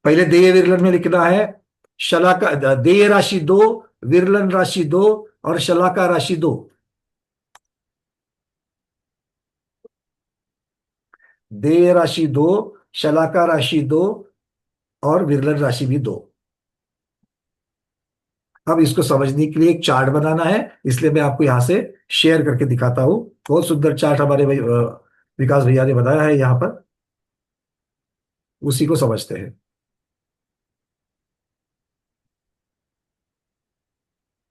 पहले देय विरलन में लिखना है, शलाका देय राशि 2, विरलन राशि 2 और शलाका राशि 2। देय राशि 2, शलाका राशि 2 और विरलन राशि भी 2। अब इसको समझने के लिए एक चार्ट बनाना है, इसलिए मैं आपको यहां से शेयर करके दिखाता हूं। बहुत सुंदर चार्ट हमारे विकास भैया ने बनाया है यहां पर, उसी को समझते हैं।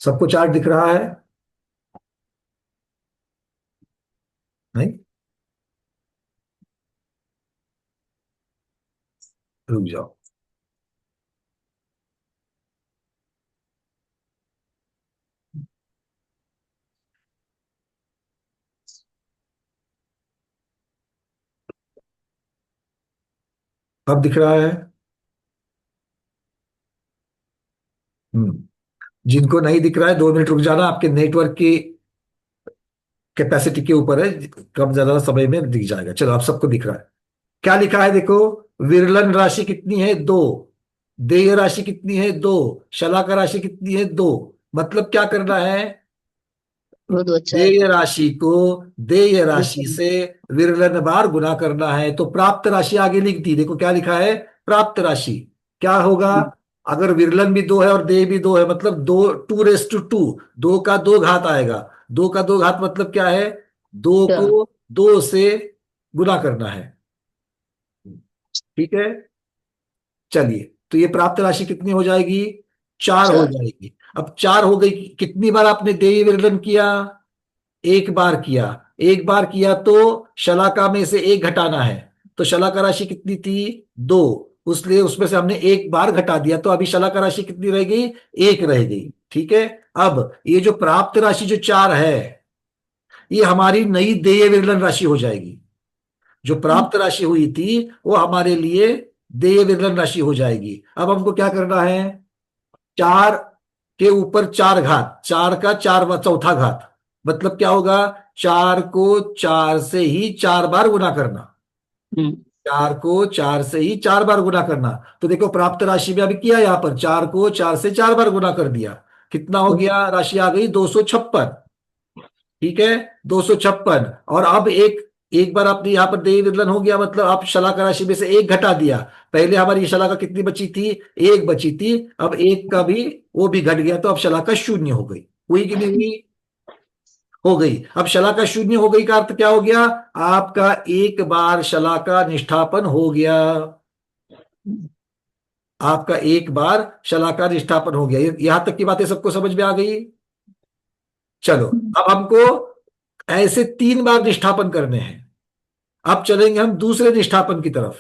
सबको चार्ट दिख रहा है, नहीं, रुक जाओ। अब दिख रहा है, जिनको नहीं दिख रहा है 2 मिनट रुक जाना, आपके नेटवर्क की कैपेसिटी के ऊपर है, कम ज्यादा समय में दिख जाएगा। चलो आप सबको दिख रहा है, क्या लिखा है देखो, विरलन राशि कितनी है, 2, देय राशि कितनी है, 2, शलाका राशि कितनी है, 2। मतलब क्या करना है, बहुत अच्छा देय है। राशि को देय राशि से विरलन बार गुना करना है। तो प्राप्त राशि आगे लिख दी, देखो क्या लिखा है, प्राप्त राशि क्या होगा, अगर विरलन भी 2 है और देय भी 2 है, मतलब 2:2, 2 का 2 घात आएगा। 2 का 2 घात मतलब क्या है, 2 क्या? को 2 से गुना करना है, ठीक है। चलिए, तो ये प्राप्त राशि कितनी हो जाएगी, 4 हो 4। जाएगी। अब 4 हो गई, कितनी बार आपने देय विरलन किया, एक बार किया। एक बार किया तो शलाका में से एक घटाना है, तो शलाका राशि कितनी थी, 2, उसलिए उसमें से हमने एक बार घटा दिया, तो अभी शलाका राशि कितनी रह गई, 1 रह गई, ठीक है। अब ये जो प्राप्त राशि जो 4 है, ये हमारी नई देय विरलन राशि हो जाएगी। जो प्राप्त राशि हुई थी वो हमारे लिए देय विरलन राशि हो जाएगी। अब हमको क्या करना है, 4 के ऊपर 4 घात, 4 का 4 चौथा घात, मतलब क्या होगा, 4 को 4 से ही 4 बार गुना करना। 4 को 4 से ही 4 बार गुना करना। तो देखो प्राप्त राशि में अभी किया, यहां पर 4 को 4 से 4 बार गुना कर दिया, कितना हो गया, राशि आ गई 256, ठीक है, 256। और अब एक बार आपने यहां पर देय विरलन हो गया, मतलब आप शलाका राशि में से एक घटा दिया। पहले हमारी शलाका कितनी बची थी, 1 बची थी, अब 1 का भी वो भी घट गया, तो अब शलाका 0 हो गई, हुई कि नहीं हुई, हो गई। अब शलाका 0 हो गई का अर्थ क्या हो गया, आपका एक बार शलाका निष्ठापन हो गया, आपका एक बार शलाका निष्ठापन हो गया। यहां तक की बातें सबको समझ में आ गई। चलो, अब हमको ऐसे 3 बार निष्ठापन करने हैं। अब चलेंगे हम दूसरे निष्ठापन की तरफ।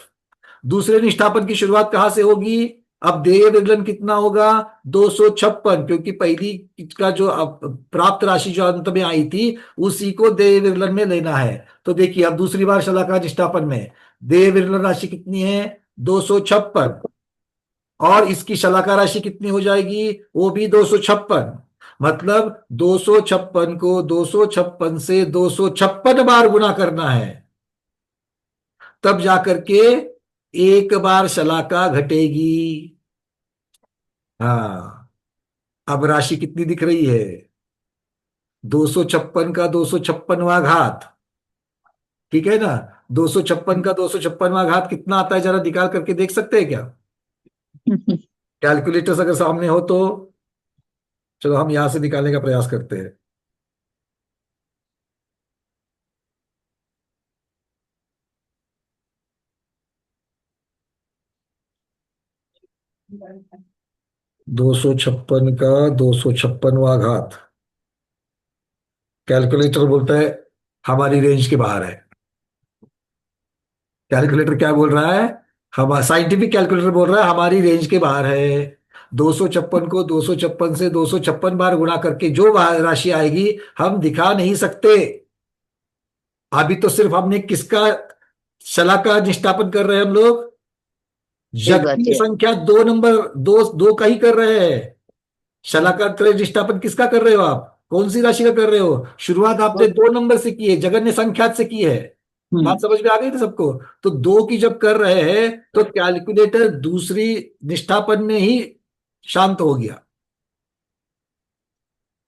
दूसरे निष्ठापन की शुरुआत कहां से होगी, अब देय विरलन कितना होगा, 256, क्योंकि पहली का जो प्राप्त राशि जो अंत में आई थी उसी को देय विरलन में लेना है। तो देखिए, अब दूसरी बार शलाका निष्ठापन में देय विरलन राशि कितनी है, 256, और इसकी शलाका राशि कितनी हो जाएगी, वो भी 256। मतलब 256 को 256 से 256 बार गुना करना है, तब जाकर के एक बार शलाका घटेगी। हाँ, अब राशि कितनी दिख रही है? 256 का 256वां घात, ठीक है ना? 256 का 256वां घात कितना आता है, जरा निकाल करके देख सकते हैं क्या? कैलकुलेटर्स अगर सामने हो तो चलो हम यहां से निकालने का प्रयास करते हैं। दो सौ छप्पन का 256वां घात, कैलकुलेटर बोलता है हमारी रेंज के बाहर है। कैलकुलेटर क्या बोल रहा है? हम साइंटिफिक कैलकुलेटर बोल रहा है हमारी रेंज के बाहर है। 256 को 256 से 256 बार गुणा करके जो राशि आएगी हम दिखा नहीं सकते। अभी तो सिर्फ हमने किसका शलाका निष्ठापन कर रहे हैं हम लोग? एक बार जबकि किया। संख्या दो नंबर, दो दो का ही कर रहे हैं। शलाका त्रय निष्ठापन किसका कर रहे हो आप? कौन सी राशि का कर रहे हो? शुरुआत आपने दो नंबर से की है, जगन्य संख्यात से की है। बात समझ में आ गई थी सबको? तो दो की जब कर रहे हैं तो कैलकुलेटर दूसरी निष्ठापन में ही शांत हो गया।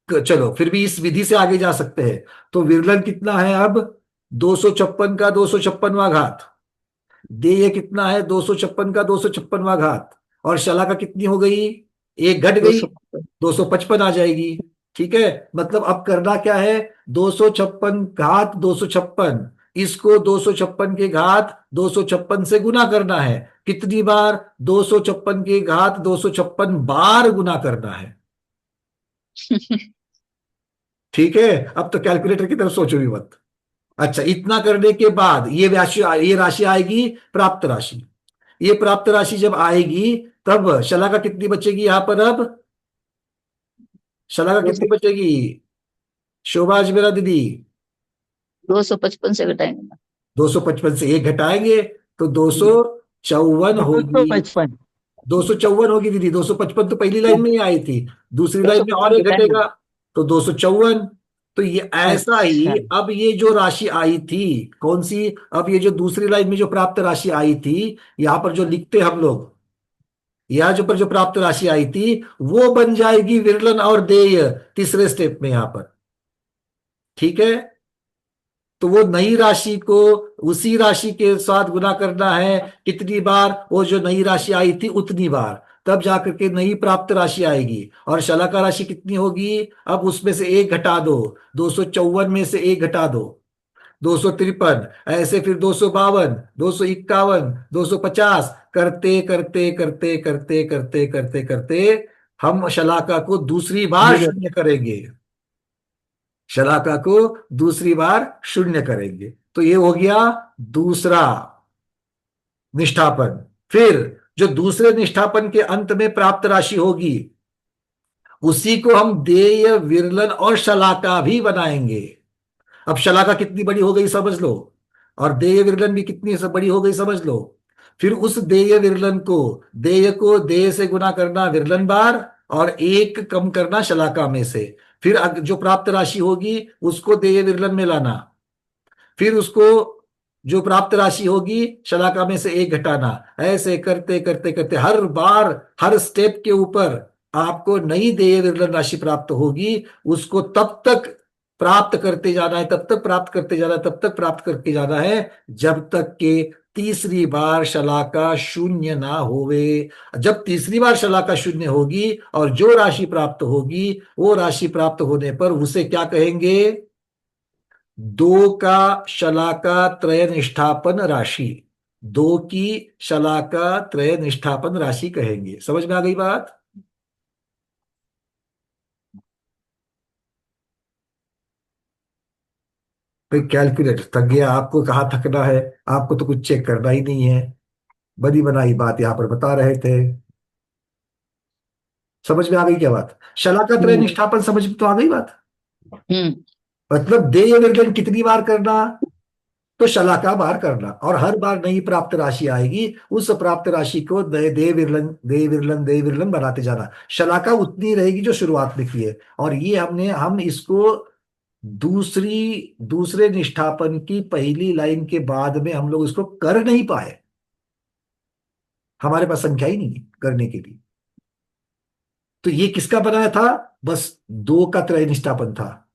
चलो फिर भी इस विधि से आगे जा सकते हैं। तो विरलन कितना है अब? 256 का 256वां घात। देय कितना है? 256 का 256वां घात। और शलाका कितनी हो गई? एक घट गई, 255 आ जाएगी। ठीक है, मतलब अब करना क्या है? 256 घात 256, इसको 256 के घात 256 से गुना करना है। कितनी बार? 256 के घात 256 बार गुना करना है। ठीक है, अब तो कैलकुलेटर की तरफ सोचो भी मत। अच्छा, इतना करने के बाद ये राशि आएगी प्राप्त राशि। ये प्राप्त राशि जब आएगी तब शलाका कितनी बचेगी यहां पर? अब शलाका कितनी बचेगी शोभा अजमेरा दीदी? 255 से घटाएंगे ना। 255 से एक घटाएंगे तो 254 होगी। 255 254 होगी दीदी। 255 तो पहली लाइन में ही आई थी, दूसरी लाइन में और 255 एक घटाएंगे। घटेगा तो 254। तो ये ऐसा ही, अच्छा, अब ये जो राशि आई थी कौन सी? अब ये जो दूसरी लाइन में जो प्राप्त राशि आई थी, यहां पर जो लिखते हम लोग, यहां जो पर जो प्राप्त राशि आई थी वो बन जाएगी विरलन और देय तीसरे स्टेप में यहां पर। ठीक है, तो वो नई राशि को उसी राशि के साथ गुना करना है। कितनी बार? वो जो नई राशि आई थी उतनी बार, तब जाकर के नई प्राप्त राशि आएगी। और शलाका राशि कितनी होगी? अब उसमें से एक घटा दो, 254 में से एक घटा दो, 253, ऐसे फिर 252, 251, 250, करते करते करते करते करते करते करते हम शलाका को दूसरी बार जीरो। शून्य करेंगे। शलाका को दूसरी बार शून्य करेंगे। तो ये हो गया दूसरा निष्ठापन। फिर जो दूसरे निष्ठापन के अंत में प्राप्त राशि होगी उसी को हम देय, विरलन और शलाका भी बनाएंगे। अब शलाका कितनी बड़ी हो गई समझ लो, और देय विरलन भी कितनी सब बड़ी हो गई समझ लो। फिर उस देय विरलन को, देय को देय से गुना करना विरलन बार, और एक कम करना शलाका में से। फिर जो प्राप्त राशि होगी उसको देय विरलन में लाना। फिर उसको जो प्राप्त राशि होगी शलाका में से एक घटाना। ऐसे करते करते करते हर बार हर स्टेप के ऊपर आपको नई देय विरलन राशि प्राप्त होगी। उसको तब तक प्राप्त करते जाना है, तब तक प्राप्त करते जाना है, तब तक प्राप्त करके जाना है जब तक के तीसरी बार शलाका शून्य ना होवे। जब तीसरी बार शलाका शून्य होगी और जो राशि प्राप्त होगी वो राशि प्राप्त होने पर उसे क्या कहेंगे? दो का शलाका त्रय निष्ठापन राशि। दो की शलाका त्रय निष्ठापन राशि कहेंगे। समझ में आ गई बात? भाई कैलकुलेटर थक गया, आपको कहाँ थकना है? आपको तो कुछ चेक करना ही नहीं है, बनी बनाई बात यहां पर बता रहे थे। समझ में आ गई क्या बात? शलाका त्रय निष्ठापन समझ में तो आ गई बात। हम्म। मतलब देय विरलन कितनी बार करना? तो शलाका बार करना, और हर बार नई प्राप्त राशि आएगी, उस प्राप्त राशि को दे दे विरलन दे विरलन दे विरलन बनाते जाना। शलाका उतनी रहेगी जो शुरुआत में की है। और ये हम इसको दूसरे निष्ठापन की पहली लाइन के बाद में हम लोग इसको कर नहीं पाए, हमारे पास संख्या ही नहीं है करने के लिए। तो ये किसका बनाया था? बस 2 का त्रय निष्ठापन था।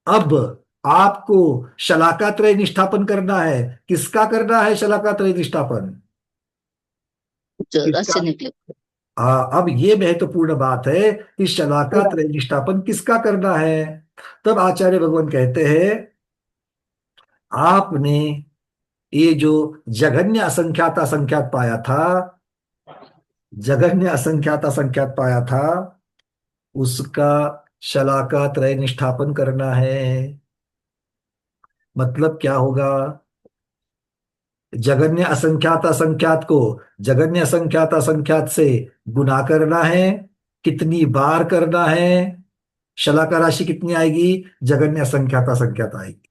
अब आपको शलाका त्रय निष्ठापन करना है। किसका करना है शलाका त्रय निष्ठापन? चौदह किसका? से निकले। हाँ, अब ये महत्वपूर्ण बात है कि शलाका त्रय निष्ठापन किसका करना है। तब आचार्य भगवान कहते हैं, आपने ये जो जघन्य असंख्यात असंख्यात पाया था, जघन्य असंख्यात असंख्यात पाया था, उसका शलाका त्रय निष्ठापन करना है। मतलब क्या होगा? जघन्य असंख्यात असंख्यात को जघन्य असंख्यात असंख्यात से गुना करना है। कितनी बार करना है? शलाका राशि कितनी आएगी? जघन्य असंख्यात असंख्यात आएगी।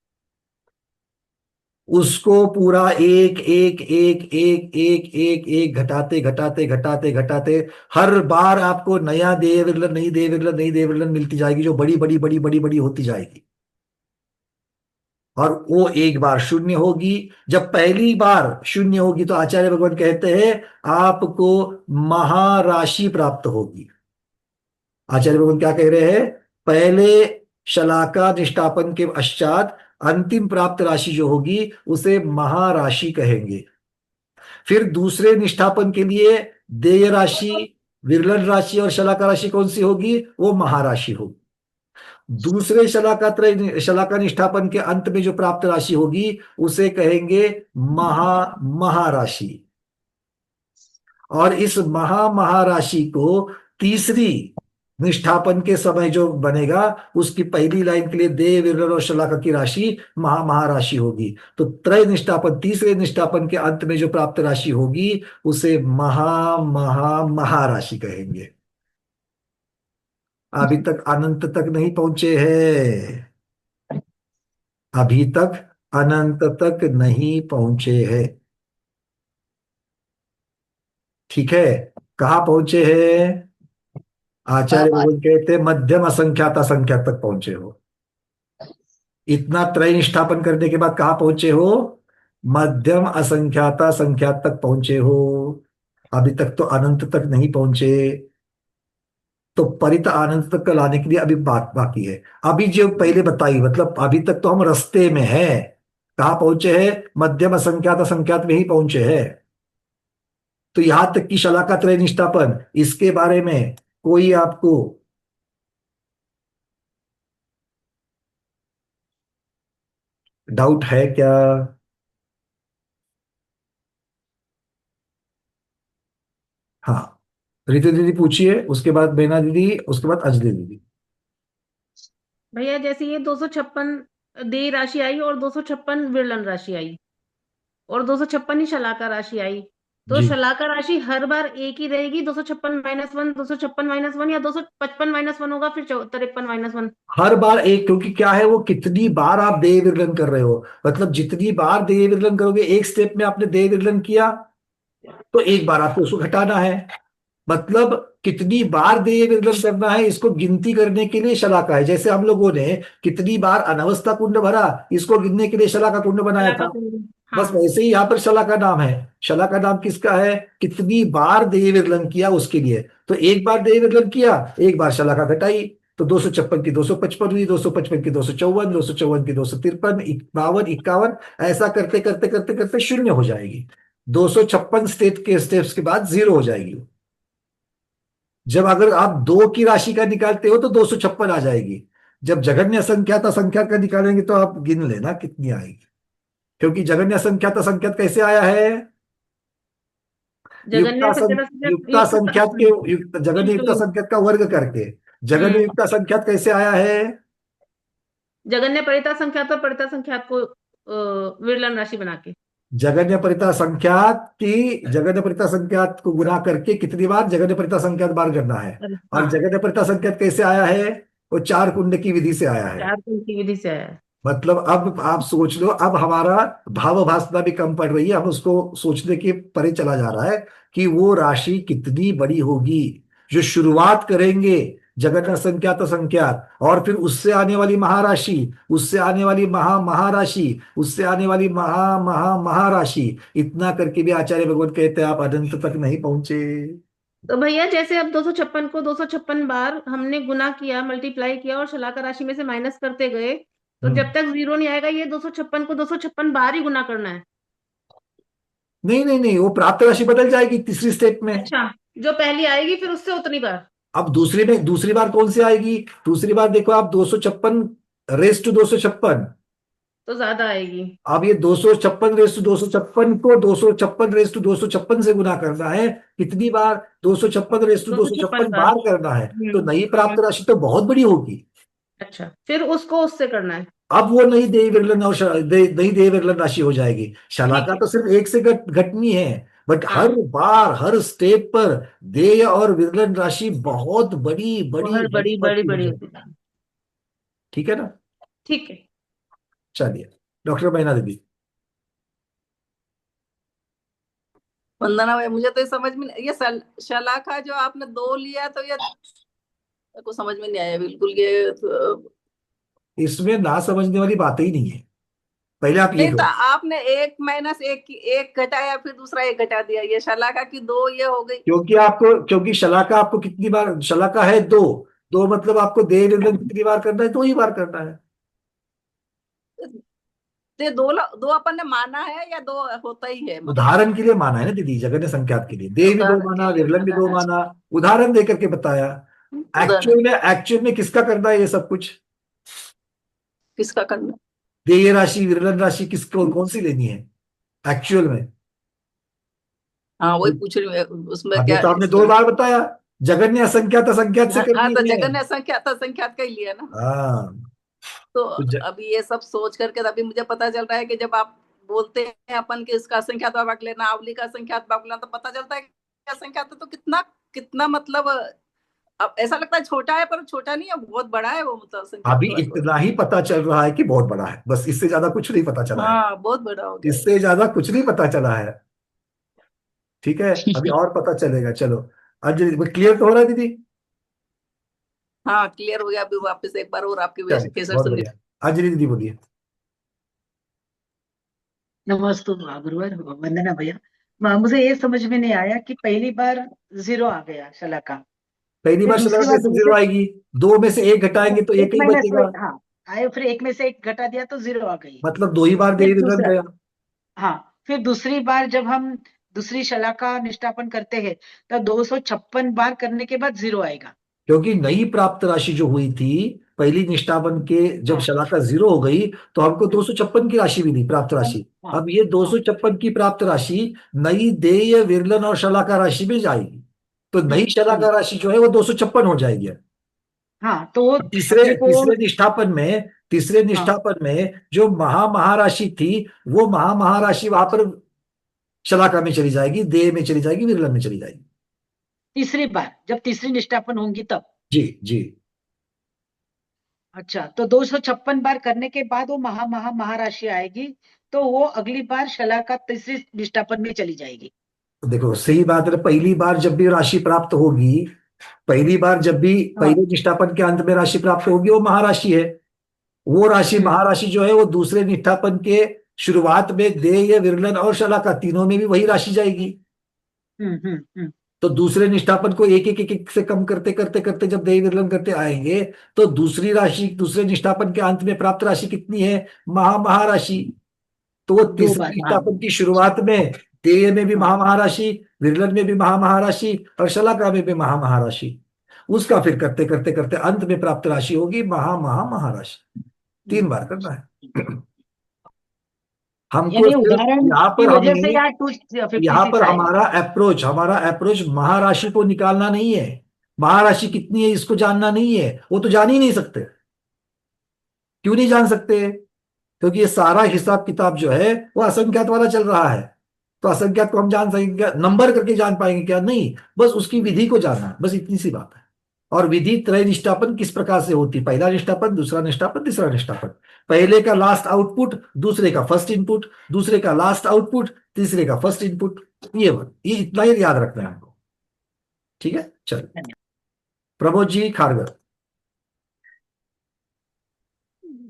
उसको पूरा एक एक एक एक एक एक एक घटाते घटाते घटाते घटाते हर बार आपको नया देय विरलन नई देय विरलन नई देय विरलन मिलती जाएगी, जो बड़ी बड़ी बड़ी बड़ी बड़ी होती जाएगी। और वो एक बार शून्य होगी। जब पहली बार शून्य होगी तो आचार्य भगवान कहते हैं आपको महाराशि प्राप्त होगी। आचार्य भगवान क्या कह रहे हैं? पहले शलाका निष्ठापन के पश्चात अंतिम प्राप्त राशि जो होगी उसे महाराशि कहेंगे। फिर दूसरे निष्ठापन के लिए देय राशि, विरलन राशि और शलाका राशि कौन सी होगी? वो महाराशि होगी। दूसरे शलाका निष्ठापन के अंत में जो प्राप्त राशि होगी उसे कहेंगे महाराशि। और इस महाराशि को तीसरी निष्ठापन के समय जो बनेगा उसकी पहली लाइन के लिए देय विरलन और शलाका की राशि महाराशि होगी। तो त्रय निष्ठापन, तीसरे निष्ठापन के अंत में जो प्राप्त राशि होगी उसे महाराशि कहेंगे। अभी तक अनंत तक नहीं पहुंचे हैं, अभी तक अनंत तक नहीं पहुंचे हैं। ठीक है, कहाँ पहुंचे हैं? आचार्य भगवान कहते हैं मध्यम असंख्यात असंख्यात तक पहुंचे हो। इतना त्रय निष्ठापन करने के बाद कहाँ पहुंचे हो? मध्यम असंख्यात असंख्यात तक पहुंचे हो। अभी तक तो अनंत तक नहीं पहुंचे। तो परित आनंद तक लाने के लिए अभी बात बाकी है। अभी जो पहले बताई, मतलब अभी तक तो हम रास्ते में हैं। कहाँ पहुंचे हैं? मध्यम असंख्यात असंख्यात में ही पहुंचे हैं। तो यहां तक कि शलाका त्रय निष्ठापन, इसके बारे में कोई आपको डाउट है क्या? हाँ, रितु दीदी पूछिए, उसके बाद बेना दीदी, उसके बाद अंजलि दीदी। भैया जैसे ये 256 देय राशि आई और 256 विरलन राशि आई और 256 ही शलाका राशि आई, तो जी, शलाका राशि हर बार एक ही रहेगी? 256 -1 256 -1 या 255 -1 होगा फिर 53 -1? हर बार एक, क्योंकि क्या है वो कितनी बार आप देय विरलन कर रहे हो, मतलब जितनी बार देय विरलन करोगे, एक स्टेप में आपने देय विरलन किया तो एक बार आपको उसको घटाना है। मतलब कितनी बार देय विरलन करना है इसको गिनती करने के लिए शलाका है। जैसे हम लोगों ने कितनी बार अनवस्था कुंड भरा, इसको गिनने के लिए शलाका कुंड बनाया शलाका था। कुंड, बस हाँ। वैसे ही यहाँ पर शला का नाम है। शला का नाम किसका है? कितनी बार देय विरलन किया उसके लिए। तो एक बार देय विरलन किया, एक बार शला का घटाई, तो 256 की 255 हुई, 255 की 254, 254 की 253, 52, 51, ऐसा करते करते करते करते शून्य हो जाएगी। 256 स्टेप्स के बाद 0 हो जाएगी। जब अगर आप 2 की राशि का निकालते हो तो 256 आ जाएगी। जब जघन्य असंख्यात असंख्यात का निकालेंगे तो आप गिन लेना कितनी आएगी, क्योंकि जघन्य असंख्यात असंख्यात कैसे आया है? जगन्य संख्यात युक्ता संख्यात के जघन्य युक्ता संख्यात का वर्ग करके। जघन्य युक्ता संख्यात कैसे आया है? जगन्य परिता संख्यात और परिता संख्यात को विरलन राशि बना के। जघन्य परिता संख्यात को गुना करके कितनी बार? जघन्य परिता संख्यात बार करना है। और हाँ, जघन्य परिता संख्यात कैसे आया है? वो 4 कुंड की विधि से आया है। 4 कुंड की विधि से आया है। मतलब अब आप सोच लो, अब हमारा भाव भासना भी कम पड़ रही है, हम उसको सोचने के परे चला जा रहा है कि वो राशि कितनी बड़ी होगी। जो शुरुआत करेंगे जगत असंख्यात असंख्यात, और फिर उससे आने वाली महाराशि, उससे आने वाली महाराशि, उससे आने वाली महाराशि, इतना करके भी आचार्य भगवत कहते हैं आप अनंत तक नहीं पहुंचे। तो भैया जैसे अब 256 को 256 बार हमने गुना किया, मल्टीप्लाई किया और शलाका राशि में से माइनस करते गए, तो जब तक जीरो नहीं आएगा ये 256 को 256 बार ही गुना करना है। नहीं नहीं नहीं, वो प्राप्त राशि बदल जाएगी तीसरी स्टेप में। अच्छा, जो पहली आएगी फिर उससे उतनी बार। अब दूसरी बार कौन सी आएगी? दूसरी बार देखो आप, 256 रेस टू 256। तो ज्यादा आएगी। अब ये 256 रेस टू 256 को 256 रेस टू 256 से गुना करना है। कितनी बार? 256 रेस टू 256 बार। बार करना है। तो नई प्राप्त राशि तो बहुत बड़ी होगी। अच्छा, फिर उसको उससे करना है। अब वो नई देय विरलन और नई देय विरलन राशि हो जाएगी। शलाका तो सिर्फ एक से घटनी है, बट हाँ। हर बार हर स्टेप पर देय और विरलन राशि बहुत बड़ी बड़ी बहुत बड़ी बड़ी बड़ी होती है। ठीक है ना? ठीक है। चलिए, डॉक्टर मैना दीदी। वंदना भाई, मुझे तो ये समझ में ये शलाका जो आपने 2 लिया, तो ये मेरे को समझ में नहीं आया बिल्कुल। ये इसमें ना समझने वाली बात ही नहीं है। पहले आप ये नहीं, तो करो, आपने 1 माइनस 1 की 1 घटाया, फिर दूसरा 1 घटा दिया। ये शलाका की 2 ये हो गई। क्योंकि शलाका आपको कितनी बार, शलाका है 2, 2 मतलब आपको देय विरलन कितनी बार करना है? 2 ही बार करना है। ये 2 अपन ने माना है या 2 होता ही है? उदाहरण के लिए माना है ना दीदी, जगन्य संख्यात के लिए। देय भी 2 उदाहरण माना, के लिए विरलन भी 2 माना है। माना, उदाहरण देकर के बताया। उदाहरण एक्चुअल में किसका करना है ये सब कुछ? किसका करना? देय राशि विरलन राशि किसको, कौन सी लेनी है एक्चुअल में? हाँ, वही पूछ रही हूँ, उसमें अभी क्या तो आपने 2 बार बताया, जगन्य असंख्यात असंख्यात से हाँ, करनी तो है। जगन्य असंख्यात असंख्यात का ही लिया ना। हाँ, तो तो अभी ये सब सोच करके अभी मुझे पता चल रहा है कि जब आप बोलते हैं अपन कि इसका असंख्यात भाग लेना, आवली का असंख्यात भाग लेना, तो पता चलता है कि असंख्यात तो कितना कितना मतलब, अब ऐसा लगता है छोटा है, पर छोटा नहीं है, बहुत बड़ा है वो, मतलब असंख्यात अभी भाग। इतना ही पता चल रहा है कि बहुत बड़ा है, बस इससे ज्यादा कुछ नहीं पता चला है। हाँ, बहुत बड़ा हो गया। इससे ज्यादा कुछ नहीं पता चला है। ठीक है, अभी और पता चलेगा। चलो, आज क्लियर तो हो रहा है दीदी? हाँ, क्लियर हो गया। अभी वापस एक बार और आपकी चलिए, कैसेट बहुत सुननी। बढ़िया। अंजलि दीदी बोलिए। नमस्ते गुरुवर, वंदना भैया। मुझे ये समझ में नहीं आया कि पहली बार जीरो आ गया शलाका, पहली फिर बार दूसरी शलाका बार कैसे 0 आएगी? 2 में से 1 घटाएंगे तो 1 एक ही माइनस बचेगा। हाँ आए, फिर 1 में से 1 घटा दिया तो जीरो आ गई। मतलब 2 ही बार फिर देय विवरण दूसरा, गया। हाँ, फिर दूसरी बार जब हम दूसरी शलाका निष्ठापन करते हैं तब 256 बार करने के बाद जीरो आएगा। क्योंकि नई प्राप्त राशि जो हुई थी पहली निष्ठावन के, जब शलाका 0 हो गई तो हमको 256 की राशि मिली, प्राप्त राशि। हाँ, अब ये 256 की प्राप्त राशि नई देय विरलन और शलाका राशि में जाएगी, तो नई शलाका राशि जो है वो 256 हो जाएगी। हाँ, तो तीसरे अपने को तीसरे निष्ठापन में जो महाराशि थी, वो महाराशि वहां पर शलाका में चली जाएगी, देय में चली जाएगी, विरलन में चली जाएगी। तीसरी बार जब तीसरी निष्ठापन होंगी तब। जी जी। अच्छा, तो 256 बार करने के बाद वो महाराशि आएगी, तो वो अगली बार शलाका तीसरी निष्ठापन में चली जाएगी। देखो, सही बात है। पहली बार जब भी राशि प्राप्त होगी, पहली बार जब भी पहले निष्ठापन के अंत में राशि प्राप्त होगी, वो महाराशि है। वो राशि महाराशि जो है वो दूसरे निष्ठापन के शुरुआत में देय विरलन और शलाका तीनों में भी वही राशि जाएगी। तो दूसरे निष्ठापन को एक से कम करते करते करते जब देय विरलन करते आएंगे, तो दूसरी राशि, दूसरे निष्ठापन के अंत में प्राप्त राशि कितनी है? महाराशि। तो वो तीसरे निष्ठापन की शुरुआत में देय में भी महाराशि, विरलन में भी महाराशि और शलाका में भी महाराशि, उसका फिर करते करते करते अंत में प्राप्त राशि होगी महाराशि। 3 बार करना है हमको। उदाहरण यहाँ की पर वजह से हमें, यहाँ पर हमारा अप्रोच महाराशि को निकालना नहीं है, महाराशि कितनी है इसको जानना नहीं है। वो तो जान ही नहीं सकते। क्यों नहीं जान सकते? क्योंकि ये सारा हिसाब किताब जो है वो असंख्यात वाला चल रहा है। तो असंख्यात को हम जान सकेंगे क्या? नंबर करके जान पाएंगे क्या? नहीं, बस उसकी विधि को जानना, बस इतनी सी बात है। और विधि त्रय निष्ठापन किस प्रकार से होती? पहला निष्ठापन, दूसरा निष्ठापन, तीसरा निष्ठापन। पहले का लास्ट आउटपुट, दूसरे का फर्स्ट इनपुट, दूसरे का लास्ट आउटपुट, तीसरे का फर्स्ट इनपुट। ये इतना ही याद रखना है हमको। ठीक है, चलो। प्रमोद जी खारगर।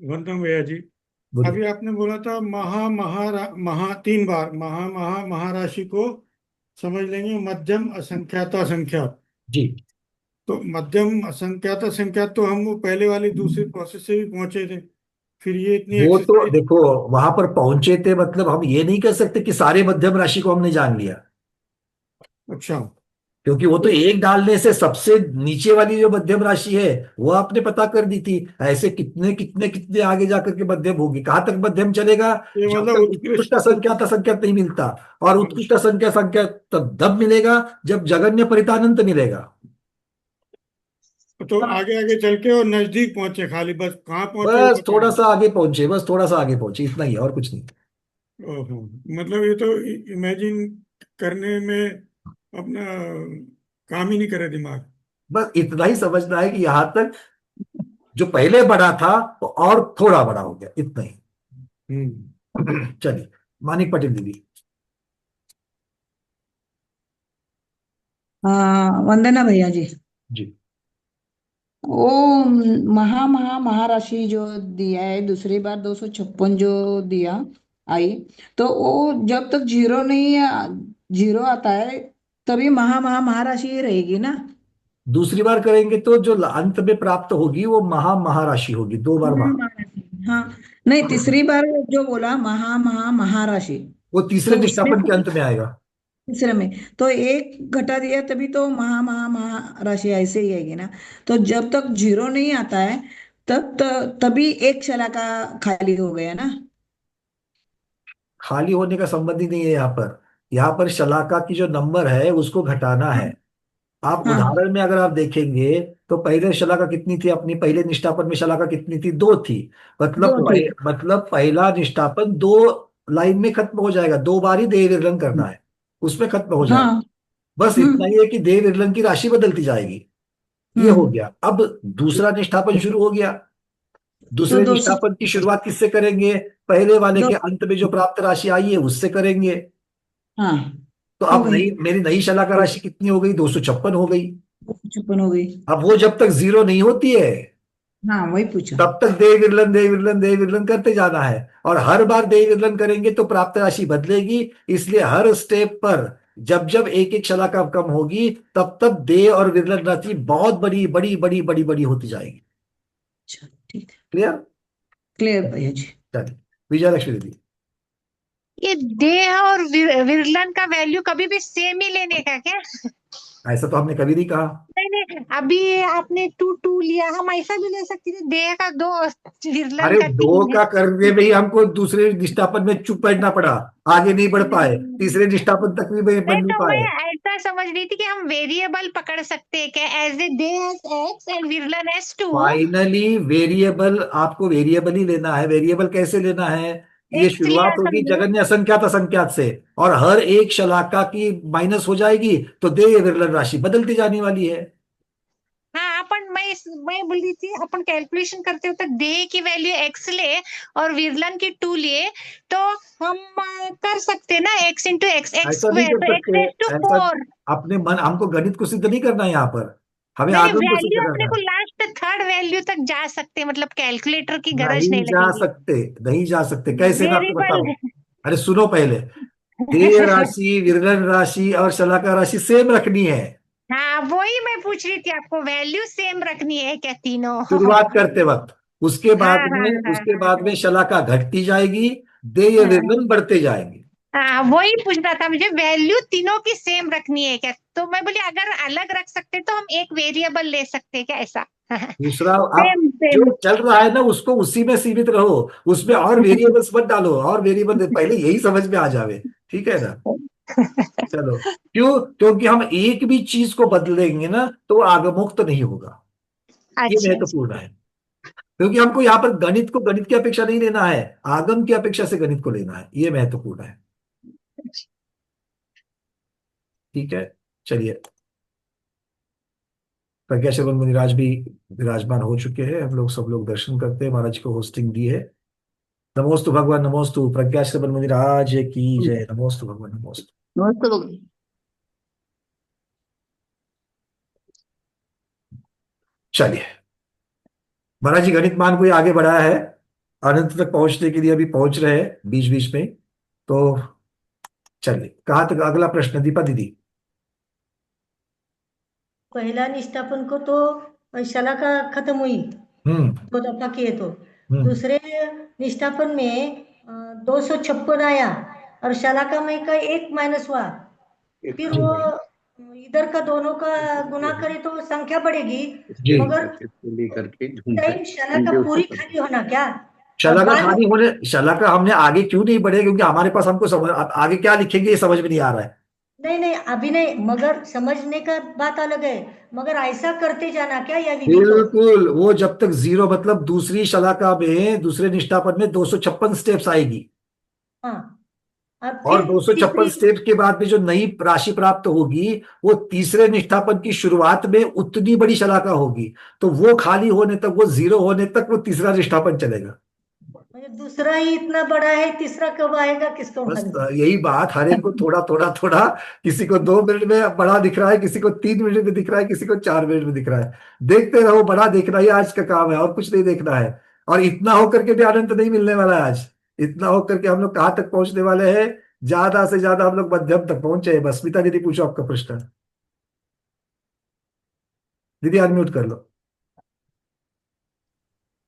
वंदन भैया जी, बोलिए। अभी आपने बोला था तीन बार महाराशि को समझ लेंगे मध्यम असंख्यात असंख्यात। जी। तो मध्यम असंख्यात असंख्यात तो हम वो पहले वाली दूसरी प्रोसेस से भी पहुंचे थे, फिर ये इतनी वो तो एक्सरसाइज। देखो, वहां पर पहुंचे थे, मतलब हम ये नहीं कह सकते कि सारे मध्यम राशि को हमने जान लिया, अच्छा, क्योंकि वो तो एक डालने से सबसे नीचे वाली जो मध्यम राशि है वो आपने पता कर दी थी। ऐसे कितने कितने कितने आगे जाकर के मध्यम होगी, कहाँ तक मध्यम चलेगा? ये जब मतलब तक उत्कृष्ट। उत्कृष्ट असंख्यात असंख्यात नहीं मिलता। और उत्कृष्ट असंख्यात असंख्यात तब मिलेगा जब जगन्य परितानंत मिलेगा। तो आगे आगे चल के और नजदीक पहुंचे, खाली बस कहाँ पहुंचे वो बस पता थोड़ा नहीं। सा आगे पहुंचे, बस थोड़ा सा आगे पहुंचे, इतना ही है, और कुछ नहीं। ओहो, मतलब ये तो इमेजिन करने में अपना काम ही नहीं करे दिमाग। बस इतना ही समझना है कि यहां तक जो पहले बड़ा था वो और थोड़ा बड़ा हो गया, इतना ही। चलिए, मानिक पटेल दीदी। वंदना भैया जी। जी। वो महाराशि जो दिया है दूसरी बार 256 जो दिया आई, तो वो जब तक जीरो नहीं जीरो आता है तभी महाराशि ही रहेगी ना? दूसरी बार करेंगे तो जो अंत में प्राप्त होगी वो महाराशि होगी, दो बार महाराशि, हाँ। नहीं, तीसरी बार जो बोला महाराशि, वो तीसरे तो उसमें निष्ठापन के अंत में आएगा। तीसरे में तो एक घटा दिया तभी तो महाराशि ऐसे ही आएगी ना? तो जब तक जीरो नहीं आता है तभी एक शलाका खाली हो गया ना? खाली होने का संबंध ही नहीं है यहाँ पर। यहाँ पर शलाका की जो नंबर है उसको घटाना है। आप हाँ, उदाहरण में अगर आप देखेंगे तो पहले शलाका कितनी थी अपनी, पहले निष्ठापन में शलाका कितनी थी? दो थी। दो थी। मतलब पहला निष्ठापन दो लाइन में खत्म हो जाएगा, दो बार ही देव विरलन करना है, उसमें खत्म हो जाएगा। हाँ। बस इतना ही है कि देव विरलन की राशि बदलती जाएगी। ये हो हम्म। गया। अब दूसरा निष्ठापन शुरू हो गया। तो दूसरे दो सौ निष्ठापन की शुरुआत किससे करेंगे? पहले वाले दो के अंत में जो प्राप्त राशि आई है उससे करेंगे। हाँ, तो हो अब गई। मेरी नई शलाका राशि कितनी हो गई? 256 हो गई। 256 हो गई। अब वो जब तक जीरो नहीं होती है हाँ, वही पूछा। तब तक देव विरलन देव विरलन देव विरलन करते जाना है। और हर बार देव विरलन करेंगे तो प्राप्त राशि बदलेगी। इसलिए हर स्टेप पर जब जब एक एक शलाका कम होगी तब तब देव और विरलन राशि बहुत बड़ी बड़ी बड़ी बड़ी बड़ी होती जाएगी। अच्छा, ठीक है। क्लियर? क्लियर भैया जी। चलिए, विजयलक्ष्मी दीदी। ये देह और विरलन का वैल्यू कभी भी सेम ही लेने का क्या? ऐसा तो हमने कभी नहीं कहा। नहीं नहीं, अभी आपने 2 2 लिया, हम ऐसा भी ले सकते थे, देह का 2, विरलन अरे का दो 3 है। का करने में ही हमको दूसरे निष्ठापन में चुप बैठना पड़ा, आगे नहीं बढ़ पाए, तीसरे निष्ठापन तक भी बढ़ नहीं, नहीं तो मैं पाए। ऐसा समझ रही थी कि हम वेरिएबल पकड़ सकते हैं क्या, एज ए दे एज एक्स एंड विरलन एज 2। फाइनली वेरिएबल, आपको वेरिएबल ही लेना है। वेरिएबल कैसे लेना है? ये एक्स लिया शुरुआत होगी समझो। जगन्य असंख्यात असंख्यात से, और हर एक शलाका की माइनस हो जाएगी तो देय विरलन राशि बदलती जाने वाली है। हाँ, अपन मैं बोल रही थी, अपन कैलकुलेशन करते हो तो देह की वैल्यू एक्स ले और विरलन की 2 लिए तो हम कर सकते हैं ना, एक्स इंटू एक्स ऐसा नहीं स्क्वायर, कर तो एक्स सकते। रेज टू ऐसा 4। अपने मन, हमको गणित को सिद्ध नहीं करना है यहाँ पर, हमें नहीं नहीं, आगम को सिद्ध वैल्यू अपने करना को है। लास्ट थर्ड वैल्यू तक जा सकते हैं, मतलब कैलकुलेटर की गरज नहीं नहीं जा लगेगी। सकते, नहीं जा सकते। कैसे, मैं आपको वेरिएबल। बताऊं। अरे सुनो पहले, देय राशि विरलन राशि और शलाका राशि सेम रखनी है हाँ, वही मैं पूछ रही थी, आपको वैल्यू सेम रखनी है क्या तीनों? शुरुआत करते वक्त। उसके हाँ बाद हाँ में हाँ उसके हाँ बाद में शलाका घटती जाएगी, देय हाँ विवरण बढ़ते जाएंगे। हाँ, वही पूछना था मुझे, वैल्यू तीनों की सेम रखनी है क्या? तो मैं बोली अगर अलग रख सकते तो हम एक वेरिएबल ले सकते हैं क्या, ऐसा? दूसरा, आप सेम जो सेम। चल रहा है ना उसको उसी में सीमित रहो, उसमें और वेरिएबल्स मत डालो, और वेरिएबल पहले यही समझ में आ जावे। ठीक है ना? चलो। क्यों? क्योंकि हम एक भी चीज को बदलेंगे ना तो वो आगमोक्त नहीं होगा। ये अच्छा अच्छा। महत्वपूर्ण है, क्योंकि हमको यहाँ पर गणित को गणित की अपेक्षा नहीं लेना है, आगम की अपेक्षा से गणित को लेना है। ये महत्वपूर्ण है। ठीक है, चलिए। प्रज्ञा शर्मा मुनिराज भी विराजमान हो चुके हैं। हम लोग सब लोग दर्शन करते हैं, महाराज को होस्टिंग दी है। नमोस्तु भगवान, नमोस्तु प्रज्ञा शर्मा मुनिराज की जय। नमोस्तु भगवान, नमोस्तु। नमस्ते भगवान। चलिए, महाराज जी गणित मान को ये आगे बढ़ाया है, अनंत तक पहुंचने के लिए अभी पहुंच रहे हैं बीच बीच में। तो चलिए, कहाँ तक अगला प्रश्न दीपा दीदी? पहला निष्ठापन को तो शलाका खत्म हुई, हम्म 2 दफा किए तो। हम्म दूसरे निष्ठापन में 256 आया और शलाका में का 1 माइनस हुआ। फिर वो इधर का दोनों का गुना करे तो संख्या बढ़ेगी, जी। मगर टाइम शलाका पूरी खाली होना क्या? शलाका बाद खाली होने, शलाका हमने आगे क्यों नहीं बढ़े? क्योंकि हमारे पास, हमको समझ, आगे क्या लिखेंगे ये समझ में नहीं आ रहा है। नहीं अभी नहीं, मगर समझने का बात अलग है, मगर ऐसा करते जाना क्या यह विधि को? बिल्कुल, वो जब तक जीरो, मतलब दूसरी शलाका में, दूसरे निष्ठापन में 256 स्टेप्स आएगी। हाँ, अब और फिर 256 तीसरी स्टेप के बाद में जो नई राशि प्राप्त होगी, वो तीसरे निष्ठापन की शुरुआत में उतनी बड़ी शलाका होगी। तो वो खाली होने तक, वो जीरो होने तक वो तीसरा निष्ठापन चलेगा। दूसरा ही इतना बड़ा है, तीसरा कब आएगा किसको बस मालूम? यही बात, हर एक को थोड़ा थोड़ा थोड़ा, किसी को 2 मिनट में बड़ा दिख रहा है, किसी को 3 मिनट में दिख रहा है, किसी को 4 मिनट में दिख रहा है। देखते रहो, बड़ा देखना ही आज का काम है, और कुछ नहीं देखना है। और इतना होकर के भी आनंद नहीं मिलने वाला है आज। इतना होकर के हम लोग कहाँ तक पहुंचने वाले हैं? ज्यादा से ज्यादा हम लोग मध्यम तक पहुंचे हैं बस। स्मिता दीदी पूछो आपका प्रश्न। दीदी अनम्यूट कर लो।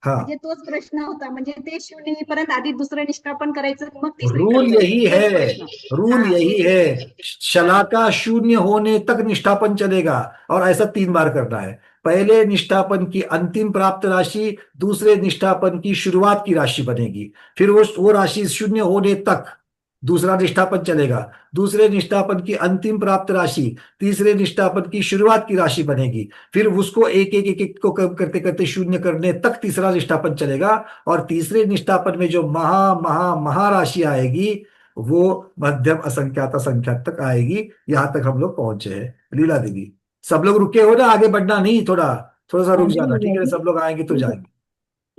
हाँ, म्हणजे तोच प्रश्न होता, म्हणजे ते शून्य येईपर्यंत आधी दुसरं निष्ठापन करायचं, मग तिसरे रूल करायचं, यही तोच है, प्रश्न। रूल हाँ, यही है। शलाका शून्य होने तक निष्ठापन चलेगा, और ऐसा 3 बार करना है। पहले निष्ठापन की अंतिम प्राप्त राशि दूसरे निष्ठापन की शुरुआत की राशि बनेगी। फिर वो राशि शून्य होने तक दूसरा निष्ठापन चलेगा। दूसरे निष्ठापन की अंतिम प्राप्त राशि तीसरे निष्ठापन की शुरुआत की राशि बनेगी। फिर उसको एक एक एक एक को कम करते करते शून्य करने तक तीसरा निष्ठापन चलेगा। और तीसरे निष्ठापन में जो महा महा महाराशि आएगी, वो मध्यम असंख्यात असंख्यात तक आएगी। यहां तक हम लोग पहुंचे हैं। लीला दीदी, सब लोग रुके हो ना? आगे बढ़ना नहीं, थोड़ा थोड़ा सा रुक जाना, ठीक है? सब लोग आएंगे तो जाएंगे।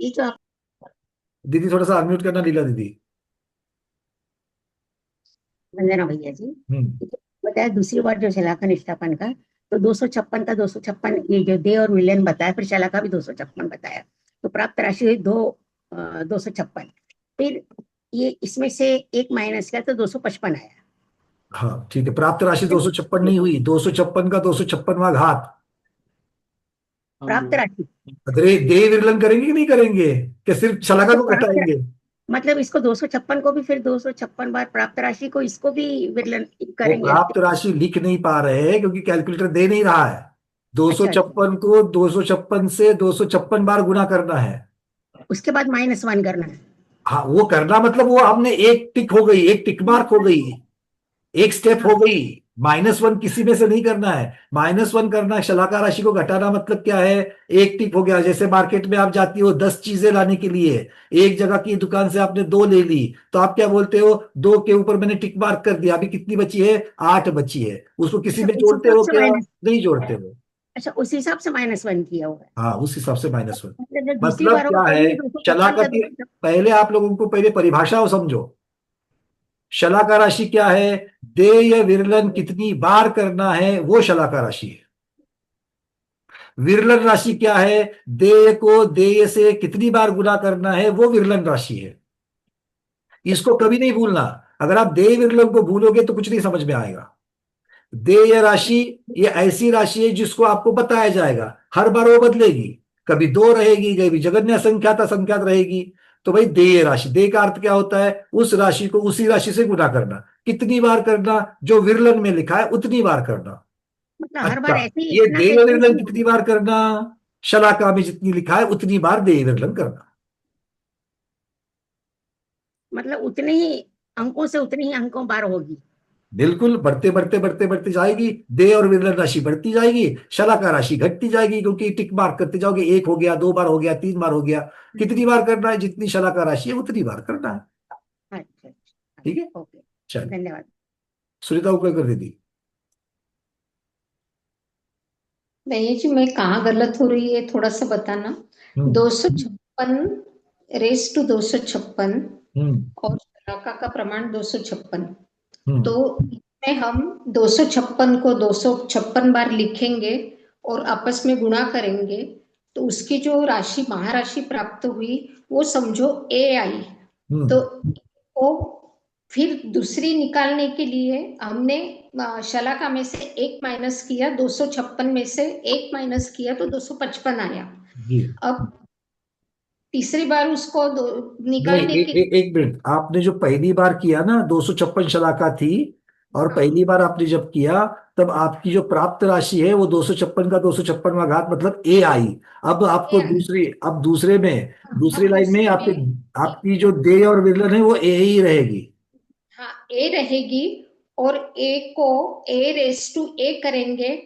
ये जो आप दीदी थोड़ा सा अनम्यूट करना, लीला दीदी। वंदना भैया जी, हम्म बताया दूसरी बार जो शलाका निष्ठापन का, तो 256 का 256, ये जो दे और विलेन बताया, फिर शलाका भी 256 बताया, तो प्राप्त राशि हुई 256। फिर ये इसमें से 1 माइनस किया तो 255 आया। हाँ ठीक है, प्राप्त राशि 256 नहीं हुई, 256 का 256वां घात। प्राप्त राशि अरे दे विरलन करेंगे कि नहीं करेंगे, कि सिर्फ शलाका तो को घटाएंगे? मतलब इसको 256 को भी फिर 256 बार प्राप्त राशि को, इसको भी विरलन वो करेंगे। प्राप्त राशि लिख नहीं पा रहे हैं क्योंकि कैलकुलेटर दे नहीं रहा है। 256 को 256 से 256 बार गुना करना है। उसके बाद -1 करना है। हाँ, वो करना मतलब वो हमने एक टिक हो गई, एक टिक मार्क हो गई, एक स्टेप हो गई। -1 किसी में से नहीं करना है। -1 करना, शलाका राशि को घटाना मतलब क्या है? एक टिक हो गया। जैसे मार्केट में आप जाती हो 10 चीजें लाने के लिए, एक जगह की दुकान से आपने 2 ले ली, तो आप क्या बोलते हो? 2 के ऊपर मैंने टिक मार्क कर दिया, अभी कितनी बची है? 8 बची है। उसको किसी में जोड़ते हो क्या? नहीं जोड़ते हो। अच्छा, उस हिसाब से -1 किया हुआ है। हाँ, उस हिसाब से -1। मतलब जब दूसरी मतलब बार क्या होगा है? तो शलाका की, पहले आप लोगों को पहले परिभाषा समझो। शलाका राशि क्या है? देय विरलन कितनी बार करना है, वो शलाका राशि है। विरलन राशि क्या है? देय को देय से कितनी बार गुना करना है, वो विरलन राशि है। इसको कभी नहीं भूलना। अगर आप देय विरलन को भूलोगे तो कुछ नहीं समझ में आएगा। देय राशि ये ऐसी राशि है जिसको आपको बताया जाएगा, हर बार वो बदलेगी। कभी 2 रहेगी, कभी जगन्य असंख्यात असंख्यात रहेगी। तो भाई देय राशि, देय का अर्थ क्या होता है? उस राशि को उसी राशि से गुना करना। कितनी बार करना? जो विरलन में लिखा है उतनी बार करना। मतलब हर बार अच्छा, ऐसे ही ये इतना देय से विरलन कितनी बार करना? शलाका में जितनी लिखा है उतनी बार देय विरलन करना। मतलब उतने ही अंकों से उतनी ही अंकों बार होगी। बिल्कुल, बढ़ते बढ़ते बढ़ते बढ़ते जाएगी। देय और विरलन राशि बढ़ती जाएगी, शलाका राशि घटती जाएगी, क्योंकि टिक मार्क करते जाओगे। 1 हो गया, 2 बार हो गया, 3 बार हो गया। कितनी बार करना है? जितनी शलाका राशि है उतनी बार करना है। अच्छा, ठीक है, ओके, चलो। धन्यवाद। सुनीता को कर दीदी। भैया जी मैं कहाँ गलत हो रही है थोड़ा सा बताना। 256 रेस टू 256 और शलाका का प्रमाण 256, तो इसमें हम 256 को 256 बार लिखेंगे और आपस में गुणा करेंगे, तो उसकी जो राशि महाराशि प्राप्त हुई वो समझो ए आई। तो वो फिर दूसरी निकालने के लिए हमने शलाका में से 1 माइनस किया, 256 में से 1 माइनस किया तो 255 आया। अब तीसरी बार उसको नहीं, निकालने के एक मिनट, आपने जो पहली बार किया ना 256 शलाका थी, और पहली बार आपने जब किया तब आपकी जो प्राप्त राशि है वो 256 का 256वां घात मतलब ए आई। अब आपको अब दूसरे में, दूसरी लाइन में आपके, आपकी जो दे और विलन है वो ए ही रहेगी। हाँ ए रहेगी, और ए को ए रेस टू ए करेंगे,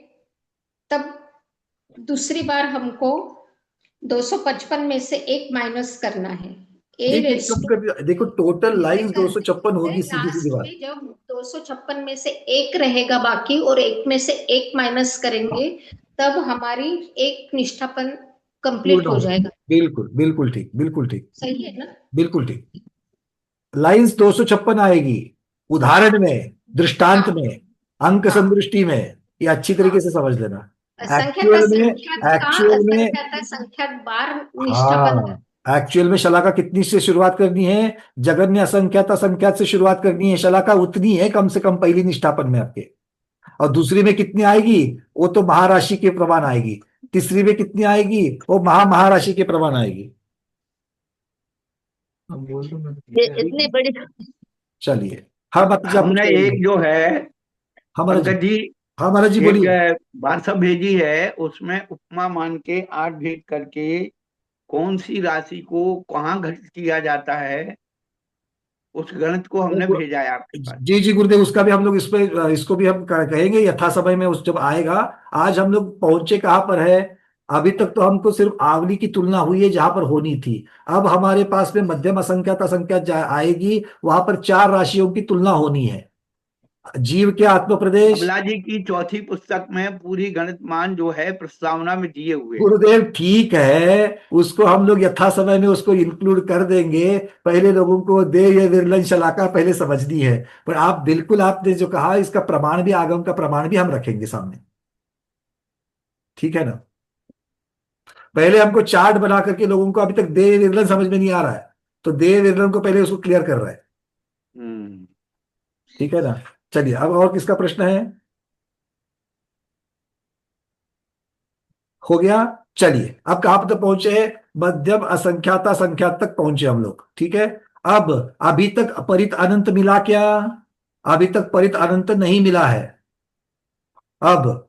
तब दूसरी बार हमको 255 में से 1 माइनस करना है। ए रेस टू देखो टोटल लाइन 256 होगी सीधी सीधी लास्ट बात। में जब 256 में से 1 रहेगा बाकी और 1 में से 1 माइनस करेंगे, तब हमारी एक निष्ठापन कंप्लीट हो जाएगा। बिल्कुल बिल्कुल ठीक, बिल्कुल ठीक, सही है ना? बिल्कुल ठीक। लाइंस 256 आएगी उदाहरण में, दृष्टांत में, अंक संदृष्टि में, ये अच्छी तरीके से समझ लेना। एक्चुअल में, एक्चुअल में, असंख्यात बार निष्ठापन हाँ, एक्चुअल में शलाका कितनी से शुरुआत करनी है? जगन्य असंख्यात असंख्यात से शुरुआत करनी है। शलाका उतनी है कम से कम पहली निष्ठापन में आपके। और दूसरी में कितनी आएगी? वो तो महाराशि के प्रमाण आएगी। तीसरी में कितनी आएगी? वो महाराशि के प्रमाण आएगी। इतनी बड़ी। चलिए, हाँ बात हमने एक जो है पंकज जी, हाँ महाराज जी बोलिए। एक व्हाट्सएप भेजी है, उसमें उपमा मान के 8 भेज करके कौन सी राशि को कहाँ घटित किया जाता है, उस गणित को हमने भेजा है आपके पास। जी जी गुरुदेव, उसका भी हम लोग इस पे, इसको भी हम कहेंगे यथा समय में उस जब आएगा। आज हम लोग पहुंचे कहाँ पर है? अभी तक तो हमको सिर्फ आवली की तुलना हुई है जहां पर होनी थी। अब हमारे पास में मध्यम असंख्यात असंख्यात आएगी, वहां पर 4 राशियों की तुलना होनी है। जीव के आत्म प्रदेश, कमला जी की चौथी पुस्तक में पूरी गणित मान जो है प्रस्तावना में दिए हुए। गुरुदेव ठीक है, उसको हम लोग यथा समय में उसको इंक्लूड कर देंगे। पहले लोगों को दे ये विरलन शलाका पहले समझनी है। पर आप बिल्कुल, आपने जो कहा इसका प्रमाण भी, आगम का प्रमाण भी हम रखेंगे सामने, ठीक है ना? पहले हमको चार्ट बना करके, लोगों को अभी तक दे विरलन समझ में नहीं आ रहा है, तो दे विरलन को पहले उसको क्लियर कर रहा है, ठीक है ना? चलिए, अब और किसका प्रश्न है? हो गया। चलिए, अब कहां तक पहुंचे? मध्यम असंख्याता संख्यात तक पहुंचे हम लोग, ठीक है। अब अभी तक परित अनंत मिला क्या? अभी तक परित अनंत नहीं मिला है। अब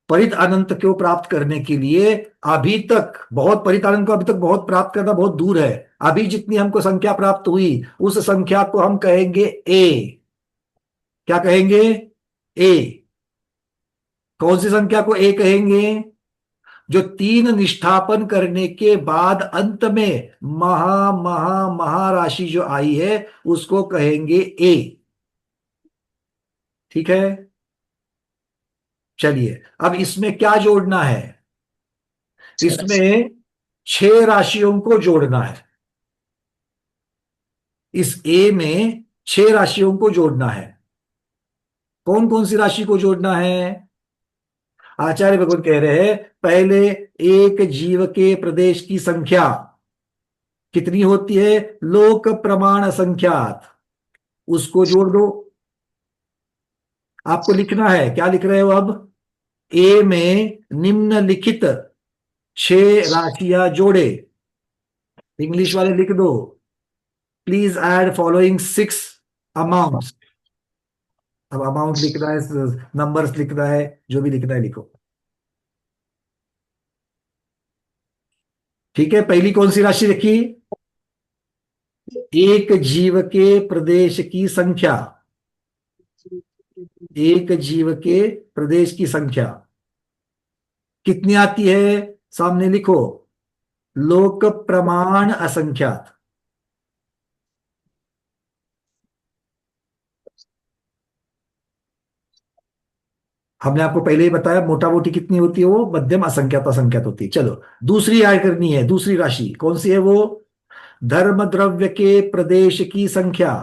परित अनंत को प्राप्त करने के लिए अभी तक बहुत, परित अनंत को अभी तक बहुत प्राप्त करना बहुत दूर है। अभी जितनी हमको संख्या प्राप्त हुई उस संख्या को हम कहेंगे ए। क्या कहेंगे? ए। कौन सी संख्या को ए कहेंगे? जो 3 निष्ठापन करने के बाद अंत में महाराशि जो आई है उसको कहेंगे ए, ठीक है। चलिए, अब इसमें क्या जोड़ना है? इसमें 6 राशियों को जोड़ना है। इस ए में 6 राशियों को जोड़ना है। कौन कौन सी राशि को जोड़ना है? आचार्य भगवान कह रहे हैं पहले एक जीव के प्रदेश की संख्या कितनी होती है? लोक प्रमाण संख्यात, उसको जोड़ दो। आपको लिखना है, क्या लिख रहे हो अब? ए में निम्नलिखित 6 राशियां जोड़े। इंग्लिश वाले लिख दो, प्लीज ऐड फॉलोइंग 6 अमाउंट्स। अब अमाउंट लिखना है, नंबर्स लिखना है, जो भी लिखना है लिखो, ठीक है। पहली कौन सी राशि लिखी? एक जीव के प्रदेश की संख्या। एक जीव के प्रदेश की संख्या कितनी आती है? सामने लिखो, लोक प्रमाण असंख्यात। हमने आपको पहले ही बताया मोटा मोटी कितनी होती है, वो मध्यम असंख्यात असंख्यात होती है। चलो दूसरी ऐड करनी है, दूसरी राशि कौन सी है वो? धर्म द्रव्य के प्रदेश की संख्या।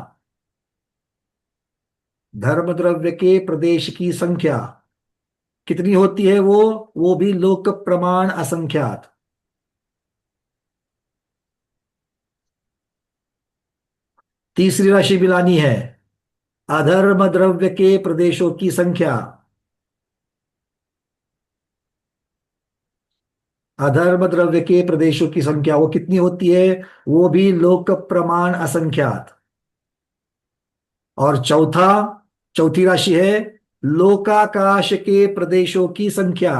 धर्म द्रव्य के प्रदेश की संख्या कितनी होती है वो भी लोक प्रमाण असंख्यात। तीसरी राशि मिलानी है, अधर्म द्रव्य के प्रदेशों की संख्या। अधर्म द्रव्य के प्रदेशों की संख्या वो कितनी होती है? वो भी लोक प्रमाण असंख्यात। और चौथी राशि है लोकाकाश के प्रदेशों की संख्या।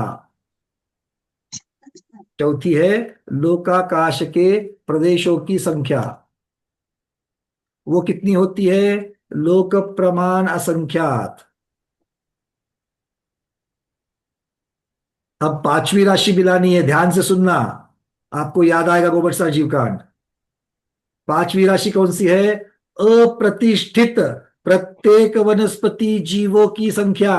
चौथी है लोकाकाश के प्रदेशों की संख्या, वो कितनी होती है? लोक प्रमाण असंख्यात। अब पांचवी राशि मिलानी है, ध्यान से सुनना, आपको याद आएगा गोबर राजीव कांड। पांचवी राशि कौन सी है? अप्रतिष्ठित प्रत्येक वनस्पति जीवों की संख्या।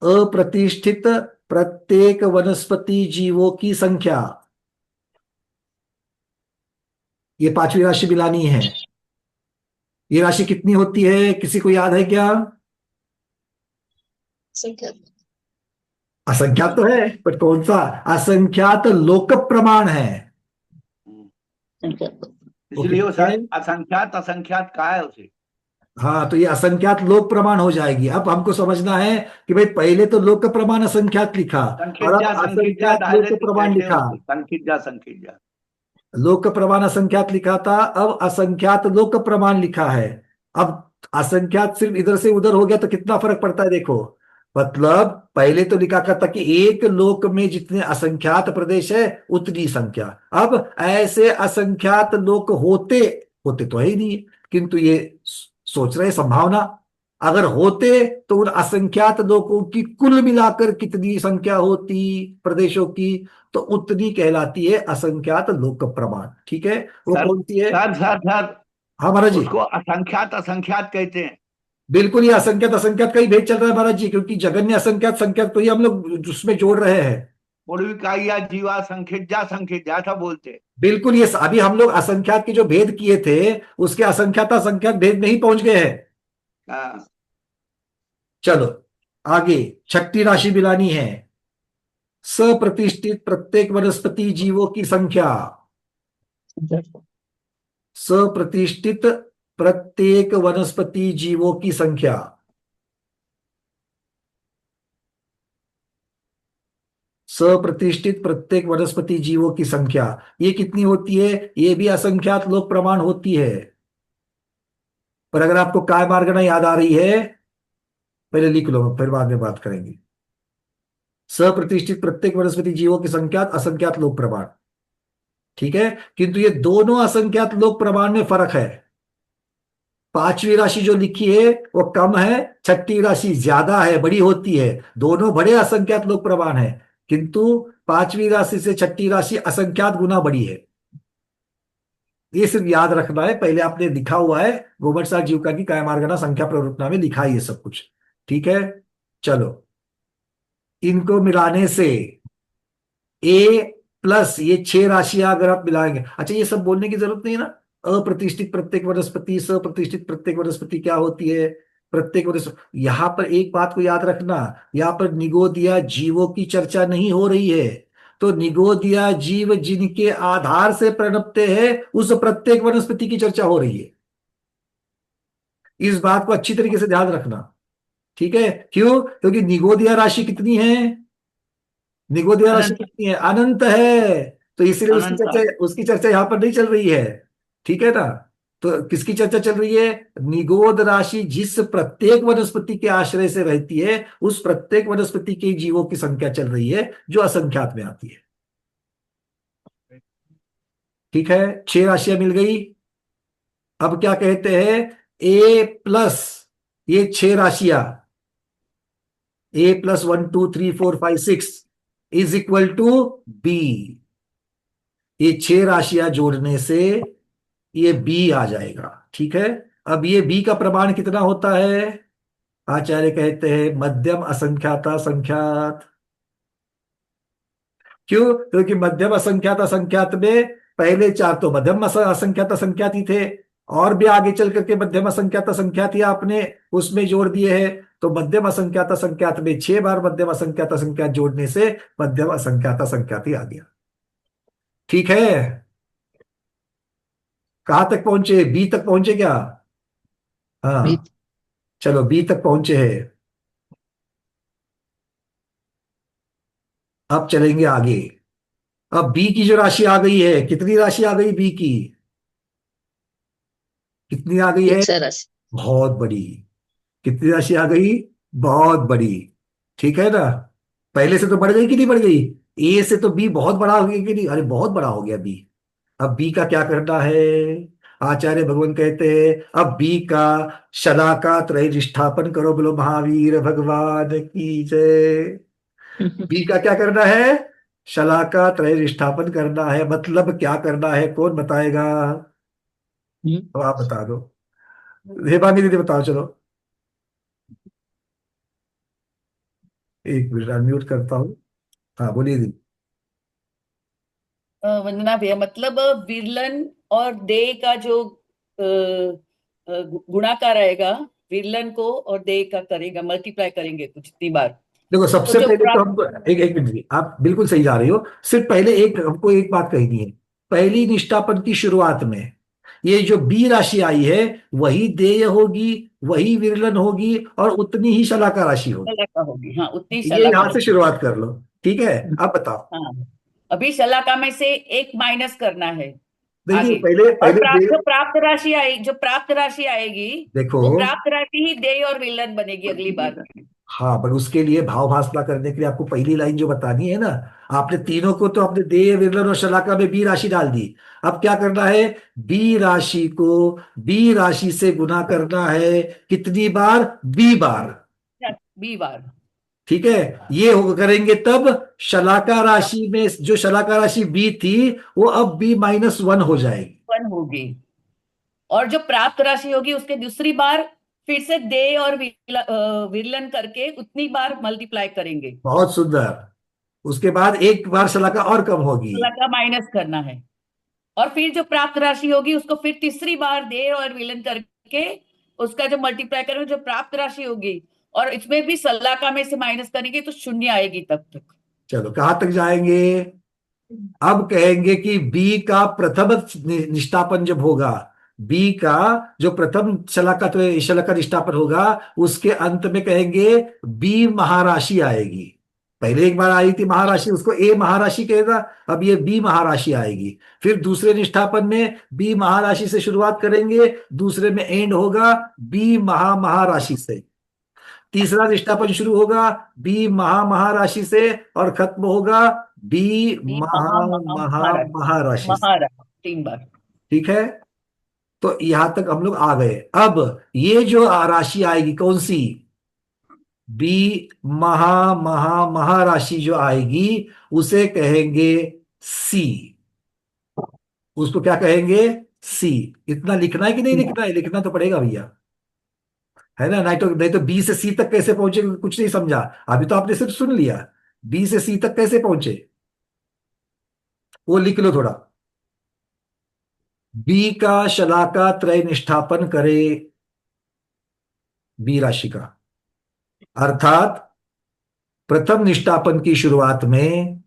अप्रतिष्ठित प्रत्येक वनस्पति जीवों की संख्या, ये पांचवी राशि मिलानी है। ये राशि कितनी होती है, किसी को याद है क्या? असंख्यात तो है, पर कौन सा? असंख्यात लोक प्रमाण है। इसलिए वो असंख्यात असंख्यात कहा है उसे। हाँ, तो ये असंख्यात लोक प्रमाण हो जाएगी। अब हमको समझना है कि भाई पहले तो लोक प्रमाण असंख्यात लिखा और अब असंख्यात लोक प्रमाण लिखा। संख्या लोक प्रमाण असंख्यात लिखा था, अब असंख्यात लोक प्रमाण लिखा है। अब असंख्यात सिर्फ इधर से उधर हो गया तो कितना फर्क पड़ता है देखो। मतलब पहले तो लिखा करता कि एक लोक में जितने असंख्यात प्रदेश है उतनी संख्या। अब ऐसे असंख्यात लोक होते होते तो है ही नहीं, किंतु ये सोच रहे संभावना, अगर होते तो उन असंख्यात लोकों की कुल मिलाकर कितनी संख्या होती प्रदेशों की, तो उतनी कहलाती है असंख्यात लोक प्रमाण। ठीक है, वो कौन सी है? सर हाँ महाराज जी, उसको असंख्यात असंख्यात कहते हैं। बिल्कुल, ये असंख्यात असंख्यात का ही भेद चल रहा है महाराज जी, क्योंकि जगन्य असंख्यात संख्यात तो ही हम लोग उसमें जोड़ रहे हैं। पूर्विकाया जीवा संख्या ऐसा बोलते। बिल्कुल, ये अभी हम लोग असंख्यात के जो भेद किए थे उसके असंख्यात असंख्यात भेद में ही पहुंच गए हैं। चलो आगे, छठी राशि मिलानी है, सप्रतिष्ठित प्रत्येक वनस्पति जीवों की संख्या। सप्रतिष्ठित प्रत्येक वनस्पति जीवों की संख्या, सप्रतिष्ठित प्रत्येक वनस्पति जीवों की संख्या ये कितनी होती है? ये भी असंख्यात लोक प्रमाण होती है। पर अगर आपको काय मार्गना याद आ रही है, पहले लिख लो, फिर बाद में बात करेंगे। सप्रतिष्ठित प्रत्येक वनस्पति जीवों की संख्या असंख्यात लोक प्रमाण, ठीक है, किंतु ये दोनों असंख्यात लोक प्रमाण में फर्क है। पांचवी राशि जो लिखी है वो कम है, छठी राशि ज्यादा है, बड़ी होती है। दोनों बड़े असंख्यात लोक प्रमाण है, किंतु पांचवी राशि से छठी राशि असंख्यात गुना बड़ी है। ये सिर्फ याद रखना है, पहले आपने लिखा हुआ है गोबर सार जीविका की कायमार्गना संख्या प्रवृत्तना में लिखा है ये सब कुछ। ठीक है, चलो इनको मिलाने से ए प्लस ये 6 राशियां अगर आप मिलाएंगे, अच्छा ये सब बोलने की जरूरत नहीं है ना। अप्रतिष्ठित प्रत्येक वनस्पति, सप्रतिष्ठित प्रत्येक वनस्पति क्या होती है? प्रत्येक वनस्पति। यहां पर एक बात को याद रखना, यहां पर निगोदिया जीवों की चर्चा नहीं हो रही है। तो निगोदिया जीव जिनके आधार से प्रणपते हैं उस प्रत्येक वनस्पति की चर्चा हो रही है। इस बात को अच्छी तरीके से ध्यान रखना, ठीक है? क्यों? क्योंकि निगोदिया राशि कितनी है? निगोदिया राशि कितनी है? अनंत है, तो इसलिए उसकी चर्चा यहां पर नहीं चल रही है। ठीक है ना? तो किसकी चर्चा चल रही है? निगोद राशि जिस प्रत्येक वनस्पति के आश्रय से रहती है उस प्रत्येक वनस्पति के जीवों की संख्या चल रही है जो असंख्यात में आती है। ठीक है, 6 राशियां मिल गई। अब क्या कहते हैं? ए प्लस ये 6 राशियां, a plus 1 2 3 4 5 6 is equal to b. ये 6 राशियां जोड़ने से ये बी आ जाएगा। ठीक है, अब ये बी का प्रमाण कितना होता है? आचार्य कहते हैं मध्यम असंख्याता संख्यात। क्यों? क्योंकि मध्यम असंख्यात असंख्यात में पहले चार तो मध्यम असंख्यात असंख्यात ही थे, और भी आगे चल करके मध्यम असंख्यात असंख्यात ही आपने उसमें जोड़ दिए हैं। तो मध्यम असंख्यात असंख्यात में 6 बार मध्यम असंख्यात असंख्यात जोड़ने से मध्यम असंख्यात असंख्यात ही आ गया। ठीक है? कहां तक पहुंचे? बी तक पहुंचे क्या? हाँ, चलो बी तक पहुंचे हैं। अब चलेंगे आगे। अब बी की जो राशि आ गई है, कितनी राशि आ गई बी की? कितनी आ गई है? इच्छा राशि। बहुत बड़ी। कितनी राशि आ गई? बहुत बड़ी। ठीक है ना? पहले से तो बढ़ गई कि नहीं बढ़ गई? ए से तो बी बहुत बड़ा हो गया कि नहीं? अरे बहुत बड़ा हो गया बी। अब बी का क्या करना है? आचार्य भगवान कहते हैं अब बी का शलाका त्रय विस्थापन करो, बोलो महावीर भगवान की जय। बी का क्या करना है? शलाका त्रय विस्थापन करना है। मतलब क्या करना है, कौन बताएगा? तो आप बता दो। हेमांगी दीदी बताओ चलो। एक मिनट अनम्यूट करता हूँ। हाँ बोलिए दीदी। वंदना भैया, मतलब विरलन और दे का जो गुणाकार आएगा, विरलन को और दे का करेगा, मल्टीप्लाई करेंगे कुछ इतनी बार। देखो तो सबसे जो पहले तो प्राप्त हमको एक मिनट दीजिए, आप बिल्कुल सही जा रही हो। सिर्फ पहले एक हमको एक बात कहनी है। पहली निष्ठापन की शुरुआत में ये जो बी राशि आई है वही देय होगी, वही विरलन होगी, और उतनी ही शलाका राशि होगी। शलाका होगी, हाँ उतनी ये शलाका यहां से होगी। शुरुआत कर लो। ठीक है? अब बताओ। हाँ, अभी शलाका में से एक माइनस करना है नहीं नहीं, आगे। पहले और पहले दे। जो प्राप्त राशि आई, जो प्राप्त राशि आएगी, देखो, वो प्राप्त राशि ही देय और विलन बनेगी अगली बार में। हाँ पर उसके लिए भाव भासना करने के लिए आपको पहली लाइन जो बतानी है ना, आपने तीनों को तो आपने देय विरलन और शलाका में बी राशि डाल दी। अब क्या करना है? बी राशि को बी राशि से गुना करना है। कितनी बार? B bar. B bar. ठीक है? ये हो करेंगे तब शलाका राशि में जो शलाका राशि बी थी वो अब B-1 हो जाएगी। वन होगी। और जो प्राप्त राशि होगी उसके दूसरी बार फिर से दे और विरलन करके उतनी बार मल्टीप्लाई करेंगे। बहुत सुंदर। उसके बाद एक बार शलाका और कम होगी। शलाका माइनस करना है। और फिर जो प्राप्त राशि होगी उसको फिर तीसरी बार दे और विलन करके उसका जो मल्टीप्लाई करेंगे, जो प्राप्त राशि होगी, और इसमें भी शलाका में से माइनस करेंगे तो शून्य आएगी तब तक। चलो कहां तक जाएंगे? अब कहेंगे कि बी का प्रथम निष्ठापन जब होगा, बी का जो प्रथम शलाका तो शलाका निष्ठापन होगा, उसके अंत में कहेंगे बी महाराशि आएगी। पहले एक बार आई थी महाराशि, उसको ए महाराशि कहेगा। अब ये बी महाराशि आएगी। फिर दूसरे निष्ठापन में बी महाराशि से शुरुआत करेंगे, दूसरे में एंड होगा बी महाराशि से। तीसरा निष्ठापन शुरू होगा बी महाराशि से और खत्म होगा बी बी महा महा महाराशि। महाराशि से। महाराशि 3 बार। ठीक है? तो यहां तक हम लोग आ गए। अब ये जो राशि आएगी कौन सी? बी महाराशि जो आएगी उसे कहेंगे सी। उसको क्या कहेंगे? सी। इतना लिखना है कि नहीं लिखना है? लिखना तो पड़ेगा भैया, है ना? नहीं तो बी से सी तक कैसे पहुंचे कुछ नहीं समझा। अभी तो आपने सिर्फ सुन लिया। बी से सी तक कैसे पहुंचे वो लिख लो थोड़ा। बी का शलाका त्रय निष्ठापन करे बी राशि का, अर्थात प्रथम निष्ठापन की शुरुआत में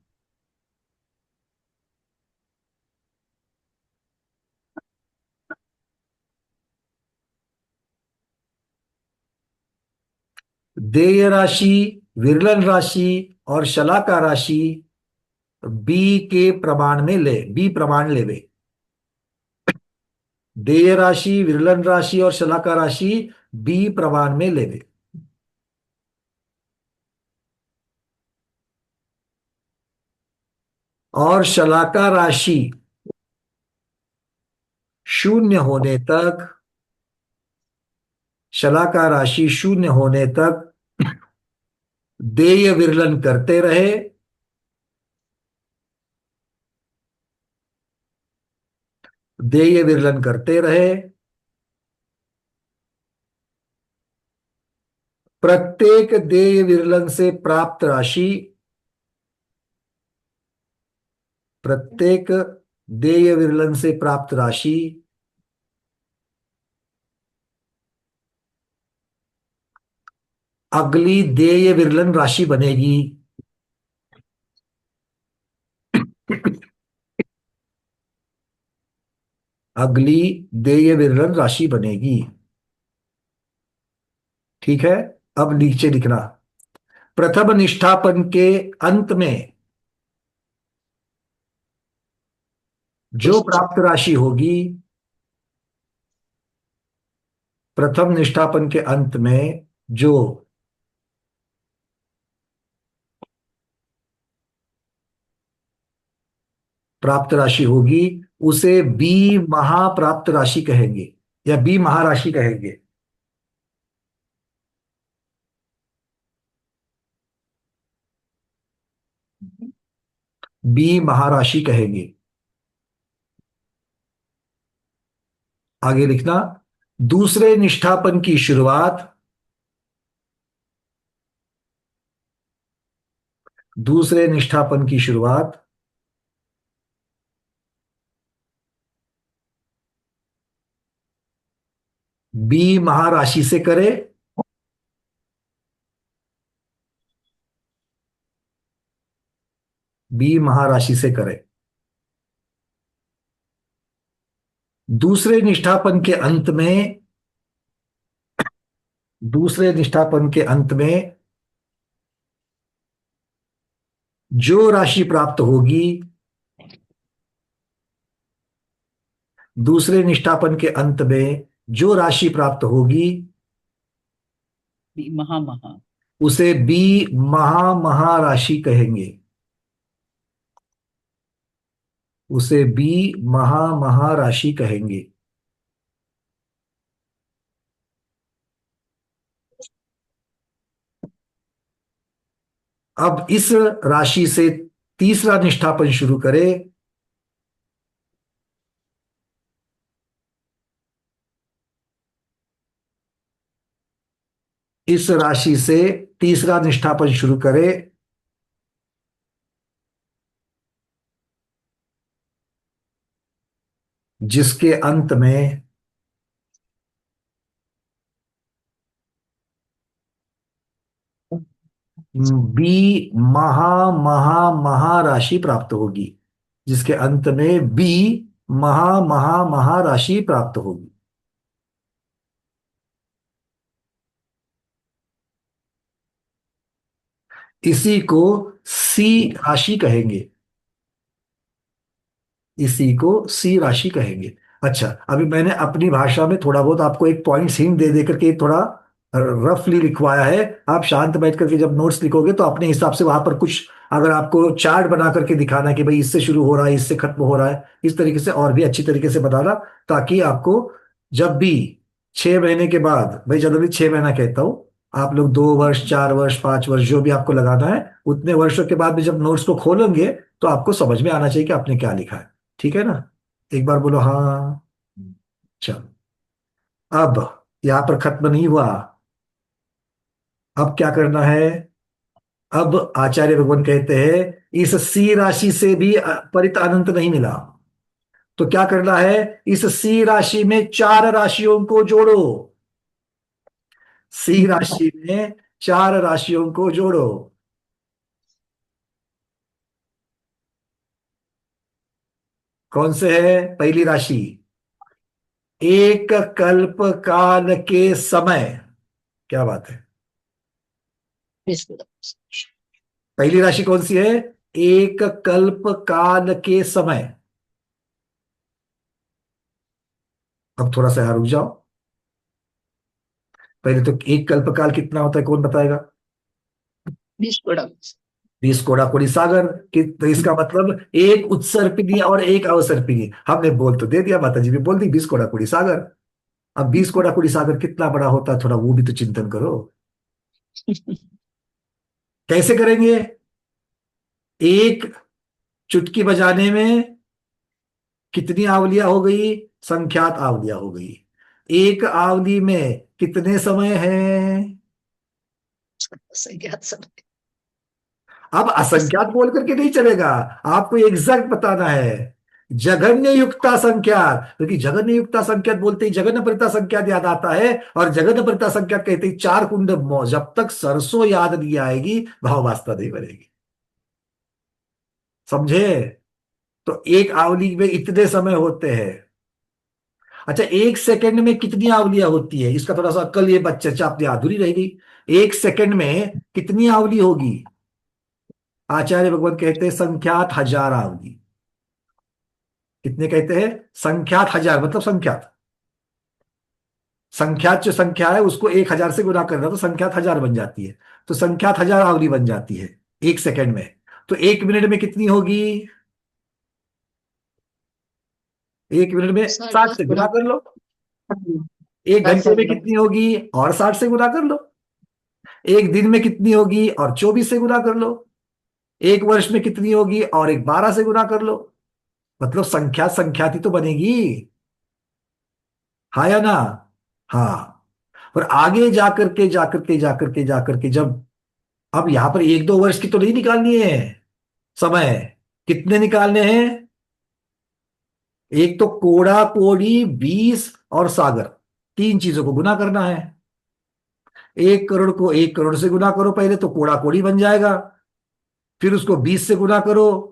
देय राशि, विरलन राशि और शलाका राशि बी के प्रमाण में ले, बी प्रमाण लेवे। देय राशि, विरलन राशि और शलाका राशि बी प्रमाण में लेवे। और शलाका राशि शून्य होने तक, शलाका राशि शून्य होने तक देय विरलन करते रहे, देय विरलन करते रहे। प्रत्येक देय विरलन से प्राप्त राशि, प्रत्येक देय विरलन से प्राप्त राशि अगली देय विरलन राशि बनेगी। अगली देय विवरण राशि बनेगी। ठीक है, अब नीचे लिखना, प्रथम निष्ठापन के अंत में जो प्राप्त राशि होगी, प्रथम निष्ठापन के अंत में जो प्राप्त राशि होगी उसे बी महाप्राप्त राशि कहेंगे या बी महाराशि कहेंगे। बी महाराशि कहेंगे। आगे लिखना, दूसरे निष्ठापन की शुरुआत, दूसरे निष्ठापन की शुरुआत बी महाराशि से करे, बी महाराशि से करे। दूसरे निष्ठापन के अंत में, दूसरे निष्ठापन के अंत में जो राशि प्राप्त होगी, दूसरे निष्ठापन के अंत में जो राशि प्राप्त होगी उसे बी महाराशि कहेंगे, उसे बी महाराशि कहेंगे। अब इस राशि से तीसरा निष्ठापन शुरू करें। इस राशि से तीसरा निष्ठापन शुरू करें। जिसके अंत में बी महाराशि प्राप्त होगी, जिसके अंत में बी महाराशि प्राप्त होगी। इसी को सी राशि कहेंगे, इसी को सी राशि कहेंगे। अच्छा, अभी मैंने अपनी भाषा में थोड़ा बहुत आपको एक पॉइंट्स हिंट दे देकर के थोड़ा रफली लिखवाया है। आप शांत बैठ करके जब नोट्स लिखोगे तो अपने हिसाब से वहां पर कुछ, अगर आपको चार्ट बना करके दिखाना है कि भाई इससे शुरू हो रहा है इससे खत्म हो रहा है, इस तरीके से और भी अच्छी तरीके से बताना, ताकि आपको जब भी 6 महीने के बाद, भाई जनरली 6 महीना कहता हूं, आप लोग 2 वर्ष 4 वर्ष 5 वर्ष जो भी आपको लगाना है उतने वर्षों के बाद भी जब नोट्स को खोलेंगे तो आपको समझ में आना चाहिए कि आपने क्या लिखा है। ठीक है ना? एक बार बोलो हाँ। चलो, अब यहां पर खत्म नहीं हुआ। अब क्या करना है? अब आचार्य भगवान कहते हैं इस सी राशि से भी परित अनंत नहीं मिला, तो क्या करना है? इस सी राशि में 4 राशियों को जोड़ो। सी राशि में 4 राशियों को जोड़ो। कौन से है? पहली राशि, एक कल्प काल के समय। क्या बात है? पहली राशि कौन सी है? एक कल्प काल के समय। अब थोड़ा सा यहां रुक जाओ। पहले तो एक कल्प काल कितना होता है, कौन बताएगा? 20 कोड़ा कोड़ी सागर कि, तो इसका मतलब एक उत्सर्पिणी और एक अवसर्पिणी। हमने बोल तो दे दिया, माता जी भी बोल दी 20 कोड़ा कोड़ी सागर। अब 20 कोड़ा कोड़ी सागर कितना बड़ा होता है, थोड़ा वो भी तो चिंतन करो। कैसे करेंगे? एक चुटकी बजाने में कितनी आवलियां हो गई? संख्यात आवलियां हो गई। एक आवली में कितने समय हैं? संज्ञात समय। अब असंख्यात बोल करके नहीं चलेगा, आपको एग्जैक्ट बताना है। जघन्य युक्ता संख्यात, क्योंकि जघन्य युक्ता संख्यात बोलते ही जघन्य परिता संख्यात याद आता है, और जघन्य परिता संख्यात कहते ही चार कुंड जब तक सरसों याद नहीं आएगी भावावस्था नहीं बनेगी। समझे? तो एक आवली में इतने समय होते हैं। अच्छा, एक सेकंड में कितनी आवलियां होती है, इसका थोड़ा सा कल ये चर्चा अपनी अधूरी रहेगी। एक सेकंड में कितनी आवली होगी? आचार्य भगवत कहते हैं संख्यात हजार आवली। कितने कहते हैं? संख्यात हजार, मतलब संख्यात। संख्यात जो संख्या है उसको 1000 से गुणा करना तो संख्यात हजार बन जाती है। तो संख्यात हजार आवली बन जाती है एक सेकंड में। तो एक मिनट में कितनी होगी? एक मिनट में 60 से गुणा कर लो। एक घंटे में कितनी होगी? और 60 से गुणा कर लो। एक दिन में कितनी होगी? और 24 से गुणा कर लो। एक वर्ष में कितनी होगी? और एक 12 से गुणा कर लो। मतलब संख्या संख्यात ही तो बनेगी, हाँ या ना? हाँ। और आगे जाकर के जाकर के जाकर के जाकर के जब, अब यहां पर 1-2 वर्ष की तो नहीं निकालनी है समय। कितने निकालने हैं? एक तो कोड़ा कोड़ी 20 और सागर, तीन चीजों को गुना करना है। 1 करोड़ को 1 करोड़ से गुना करो पहले तो कोड़ा कोड़ी बन जाएगा, फिर उसको 20 से गुना करो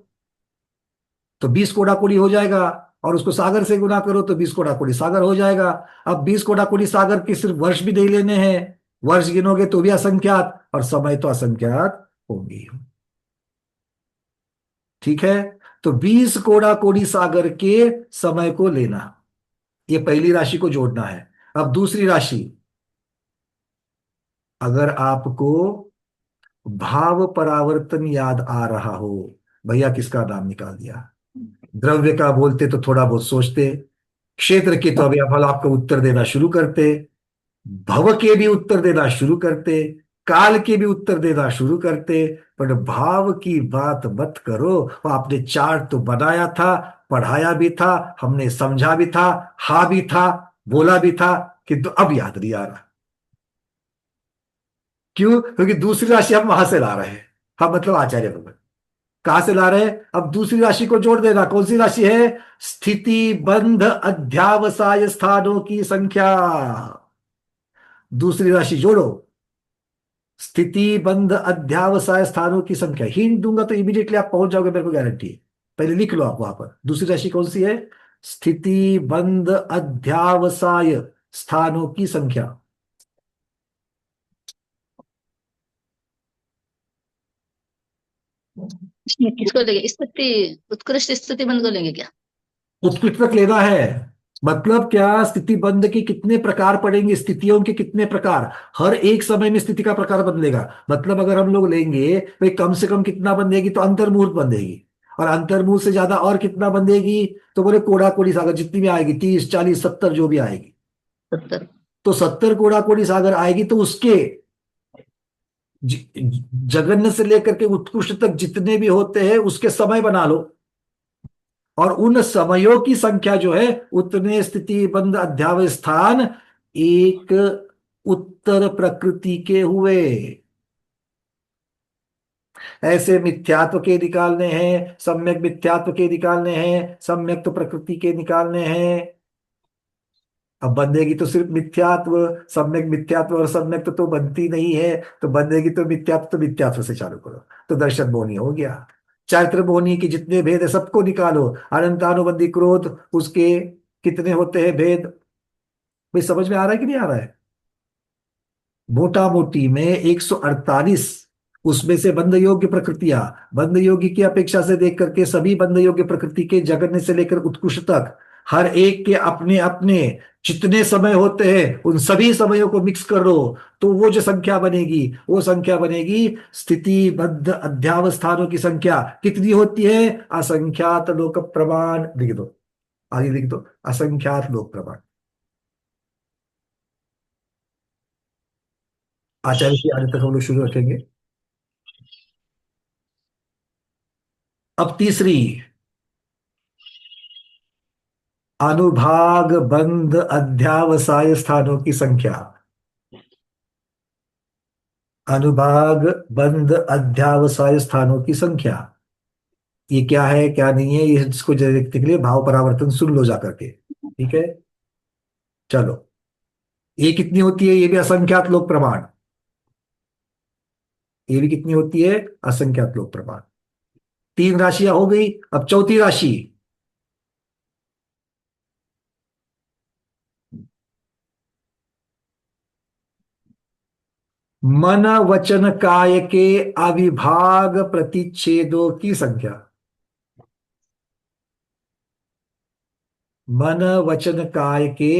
तो 20 कोड़ा कोड़ी हो जाएगा, और उसको सागर से गुना करो तो 20 कोड़ा कोड़ी सागर हो जाएगा। अब 20 कोड़ा कोड़ी सागर के सिर्फ वर्ष भी नहीं लेने हैं, वर्ष गिनोगे तो भी असंख्यात, और समय तो असंख्यात होंगे। ठीक है? तो 20 कोड़ा कोड़ी सागर के समय को लेना, ये पहली राशि को जोड़ना है। अब दूसरी राशि, अगर आपको भाव परावर्तन याद आ रहा हो, भैया किसका नाम निकाल दिया? द्रव्य का बोलते तो थोड़ा बहुत सोचते, क्षेत्र के तो अभी अब आपको उत्तर देना शुरू करते, भव के भी उत्तर देना शुरू करते, काल के भी उत्तर देना शुरू करते, पर भाव की बात मत करो। आपने चार्ट तो बनाया था, पढ़ाया भी था, हमने समझा भी था, हा भी था, बोला भी था, किंतु अब याद नहीं आ रहा। क्यों? क्योंकि दूसरी राशि हम वहां से ला रहे हैं, हम मतलब आचार्य भगवत कहां से ला रहे हैं? अब दूसरी राशि को जोड़ देना। कौन सी राशि है? स्थिति बंध अध्यावसाय स्थानों की संख्या। दूसरी राशि जोड़ो, स्थिति बंध अध्यावसाय स्थानों की संख्या। हिंट दूंगा तो इमीडिएटली आप पहुंच जाओगे, मेरे को गारंटी है। पहले लिख लो आप वहां पर, दूसरी राशि कौन सी है? स्थिति बंध अध्यावसाय स्थानों की संख्या। किसको लेंगे? स्थिति उत्कृष्ट स्थिति बंद को लेंगे क्या? उत्कृष्ट तक लेना है। मतलब क्या? स्थिति बंध के कितने प्रकार पड़ेंगे, स्थितियों के कितने प्रकार, हर एक समय में स्थिति का प्रकार बदलेगा। मतलब अगर हम लोग लेंगे तो कम से कम कितना बंधेगी? तो अंतर्मुहूर्त बंधेगी, और अंतर्मुहूर्त से ज्यादा और कितना बंधेगी? तो बोले कोड़ा कोड़ी सागर जितनी भी आएगी, 30 40 70 जो भी आएगी, 70। तो 70 कोड़ा कोड़ी सागर आएगी। तो उसके जघन्य से लेकर के उत्कृष्ट तक जितने भी होते हैं उसके समय बना लो, और उन समयों की संख्या जो है उतने स्थिति बंध अध्यावय स्थान एक उत्तर प्रकृति के हुए। ऐसे मिथ्यात्व के निकालने हैं, सम्यक मिथ्यात्व के निकालने हैं, सम्यक तो प्रकृति के निकालने हैं। अब बंदेगी तो सिर्फ मिथ्यात्व, सम्यक मिथ्यात्व और सम्यक तो बनती नहीं है, तो बंदेगी तो मिथ्यात्व से चालू करो, तो दर्शन बोनी हो गया। चारित्र बोनी के जितने भेद है सबको निकालो। अनंतानुबंधी क्रोध, उसके कितने होते हैं भेद? भाई समझ में आ रहा है कि नहीं आ रहा है? मोटा मोटी में 148, उसमें से बंध योग्य प्रकृतियां, बंध योगी की अपेक्षा से देख करके सभी बंध योग्य प्रकृति के जगन्य से लेकर उत्कृष्ट तक हर एक के अपने अपने जितने समय होते हैं उन सभी समयों को मिक्स कर दो, तो वो जो संख्या बनेगी वो संख्या बनेगी स्थिति बद्ध अध्यावस्थानों की संख्या। कितनी होती है? असंख्यात लोक प्रमाण। लिख दो, आगे लिख दो, असंख्यात लोक प्रमाण। आचार्य की आने तक हम लोग शुरू रखेंगे। अब तीसरी, अनुभाग बंध अध्यावसाय स्थानों की संख्या। अनुभाग बंद अध्यावसाय स्थानों की संख्या। ये क्या है क्या नहीं है, ये इसको देखने के लिए भाव परावर्तन सुन लो जाकर के। ठीक है, चलो। ये कितनी होती है, ये भी असंख्यात लोक प्रमाण। ये भी कितनी होती है, असंख्यात लोक प्रमाण। 3 राशियां हो गई, अब चौथी राशि। मन वचन काय के अविभाग प्रतिच्छेदों की संख्या। मन वचन काय के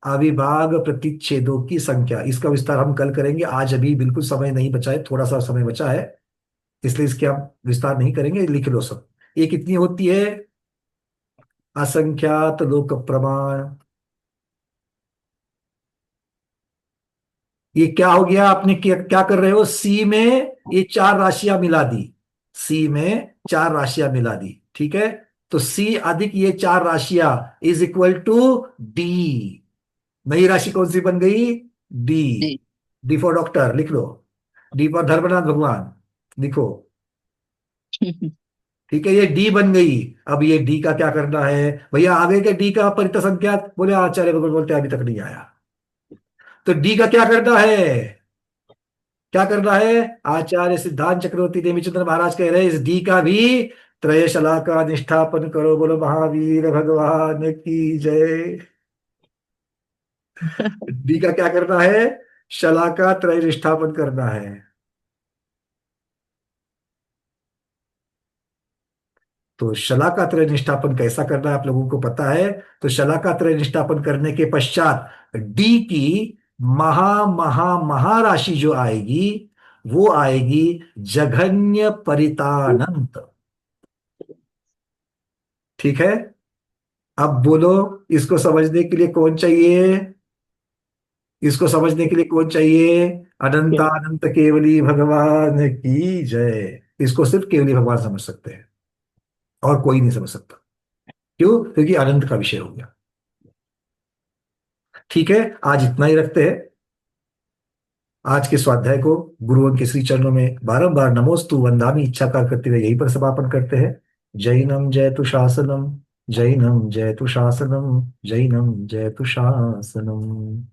अविभाग प्रतिच्छेदों की संख्या, इसका विस्तार हम कल करेंगे। आज अभी बिल्कुल समय नहीं बचा है, थोड़ा सा समय बचा है, इसलिए इसके हम विस्तार नहीं करेंगे। लिख लो सब। ये कितनी होती है, असंख्यात लोक प्रमाण। ये क्या हो गया, आपने क्या कर रहे हो, सी में ये 4 राशियां मिला दी। सी में 4 राशियां मिला दी, ठीक है। तो सी अधिक ये 4 राशियां इज इक्वल टू डी। नई राशि कौन सी बन गई, डी। डी फॉर डॉक्टर लिख लो, डी फॉर धर्मनाथ भगवान लिखो। ठीक है, ये डी बन गई। अब ये डी का क्या करना है भैया, आगे के डी का परित संख्या, बोले आचार्य भगवान बोलते अभी तक नहीं आया। तो डी का क्या करना है, क्या करना है, आचार्य सिद्धांत चक्रवर्ती देवीचंद्र महाराज कह रहे हैं इस डी का भी त्रयशला का निष्ठापन करो। बोलो महावीर भगवान की जय। डी का क्या करना है, शला का त्रय निष्ठापन करना है। तो शला का त्रय निष्ठापन कैसा करना है आप लोगों को पता है। तो शला का त्रय निष्ठापन करने के पश्चात डी की महा महा महाराशि जो आएगी वो आएगी जघन्य परितानंत। ठीक है, अब बोलो इसको समझने के लिए कौन चाहिए, इसको समझने के लिए कौन चाहिए, अनंतानंत केवली भगवान की जय। इसको सिर्फ केवली भगवान समझ सकते हैं और कोई नहीं समझ सकता। क्यों, क्योंकि अनंत का विषय हो गया। ठीक है, आज इतना ही रखते हैं। आज के स्वाध्याय को गुरुओं के श्री चरणों में बारंबार नमोस्तु वंदामि इच्छाकार करते हुए यहीं पर समापन करते हैं। जैनम जयतु शासनम, जैनम जयतु शासनम, जैनम जयतु शासनम।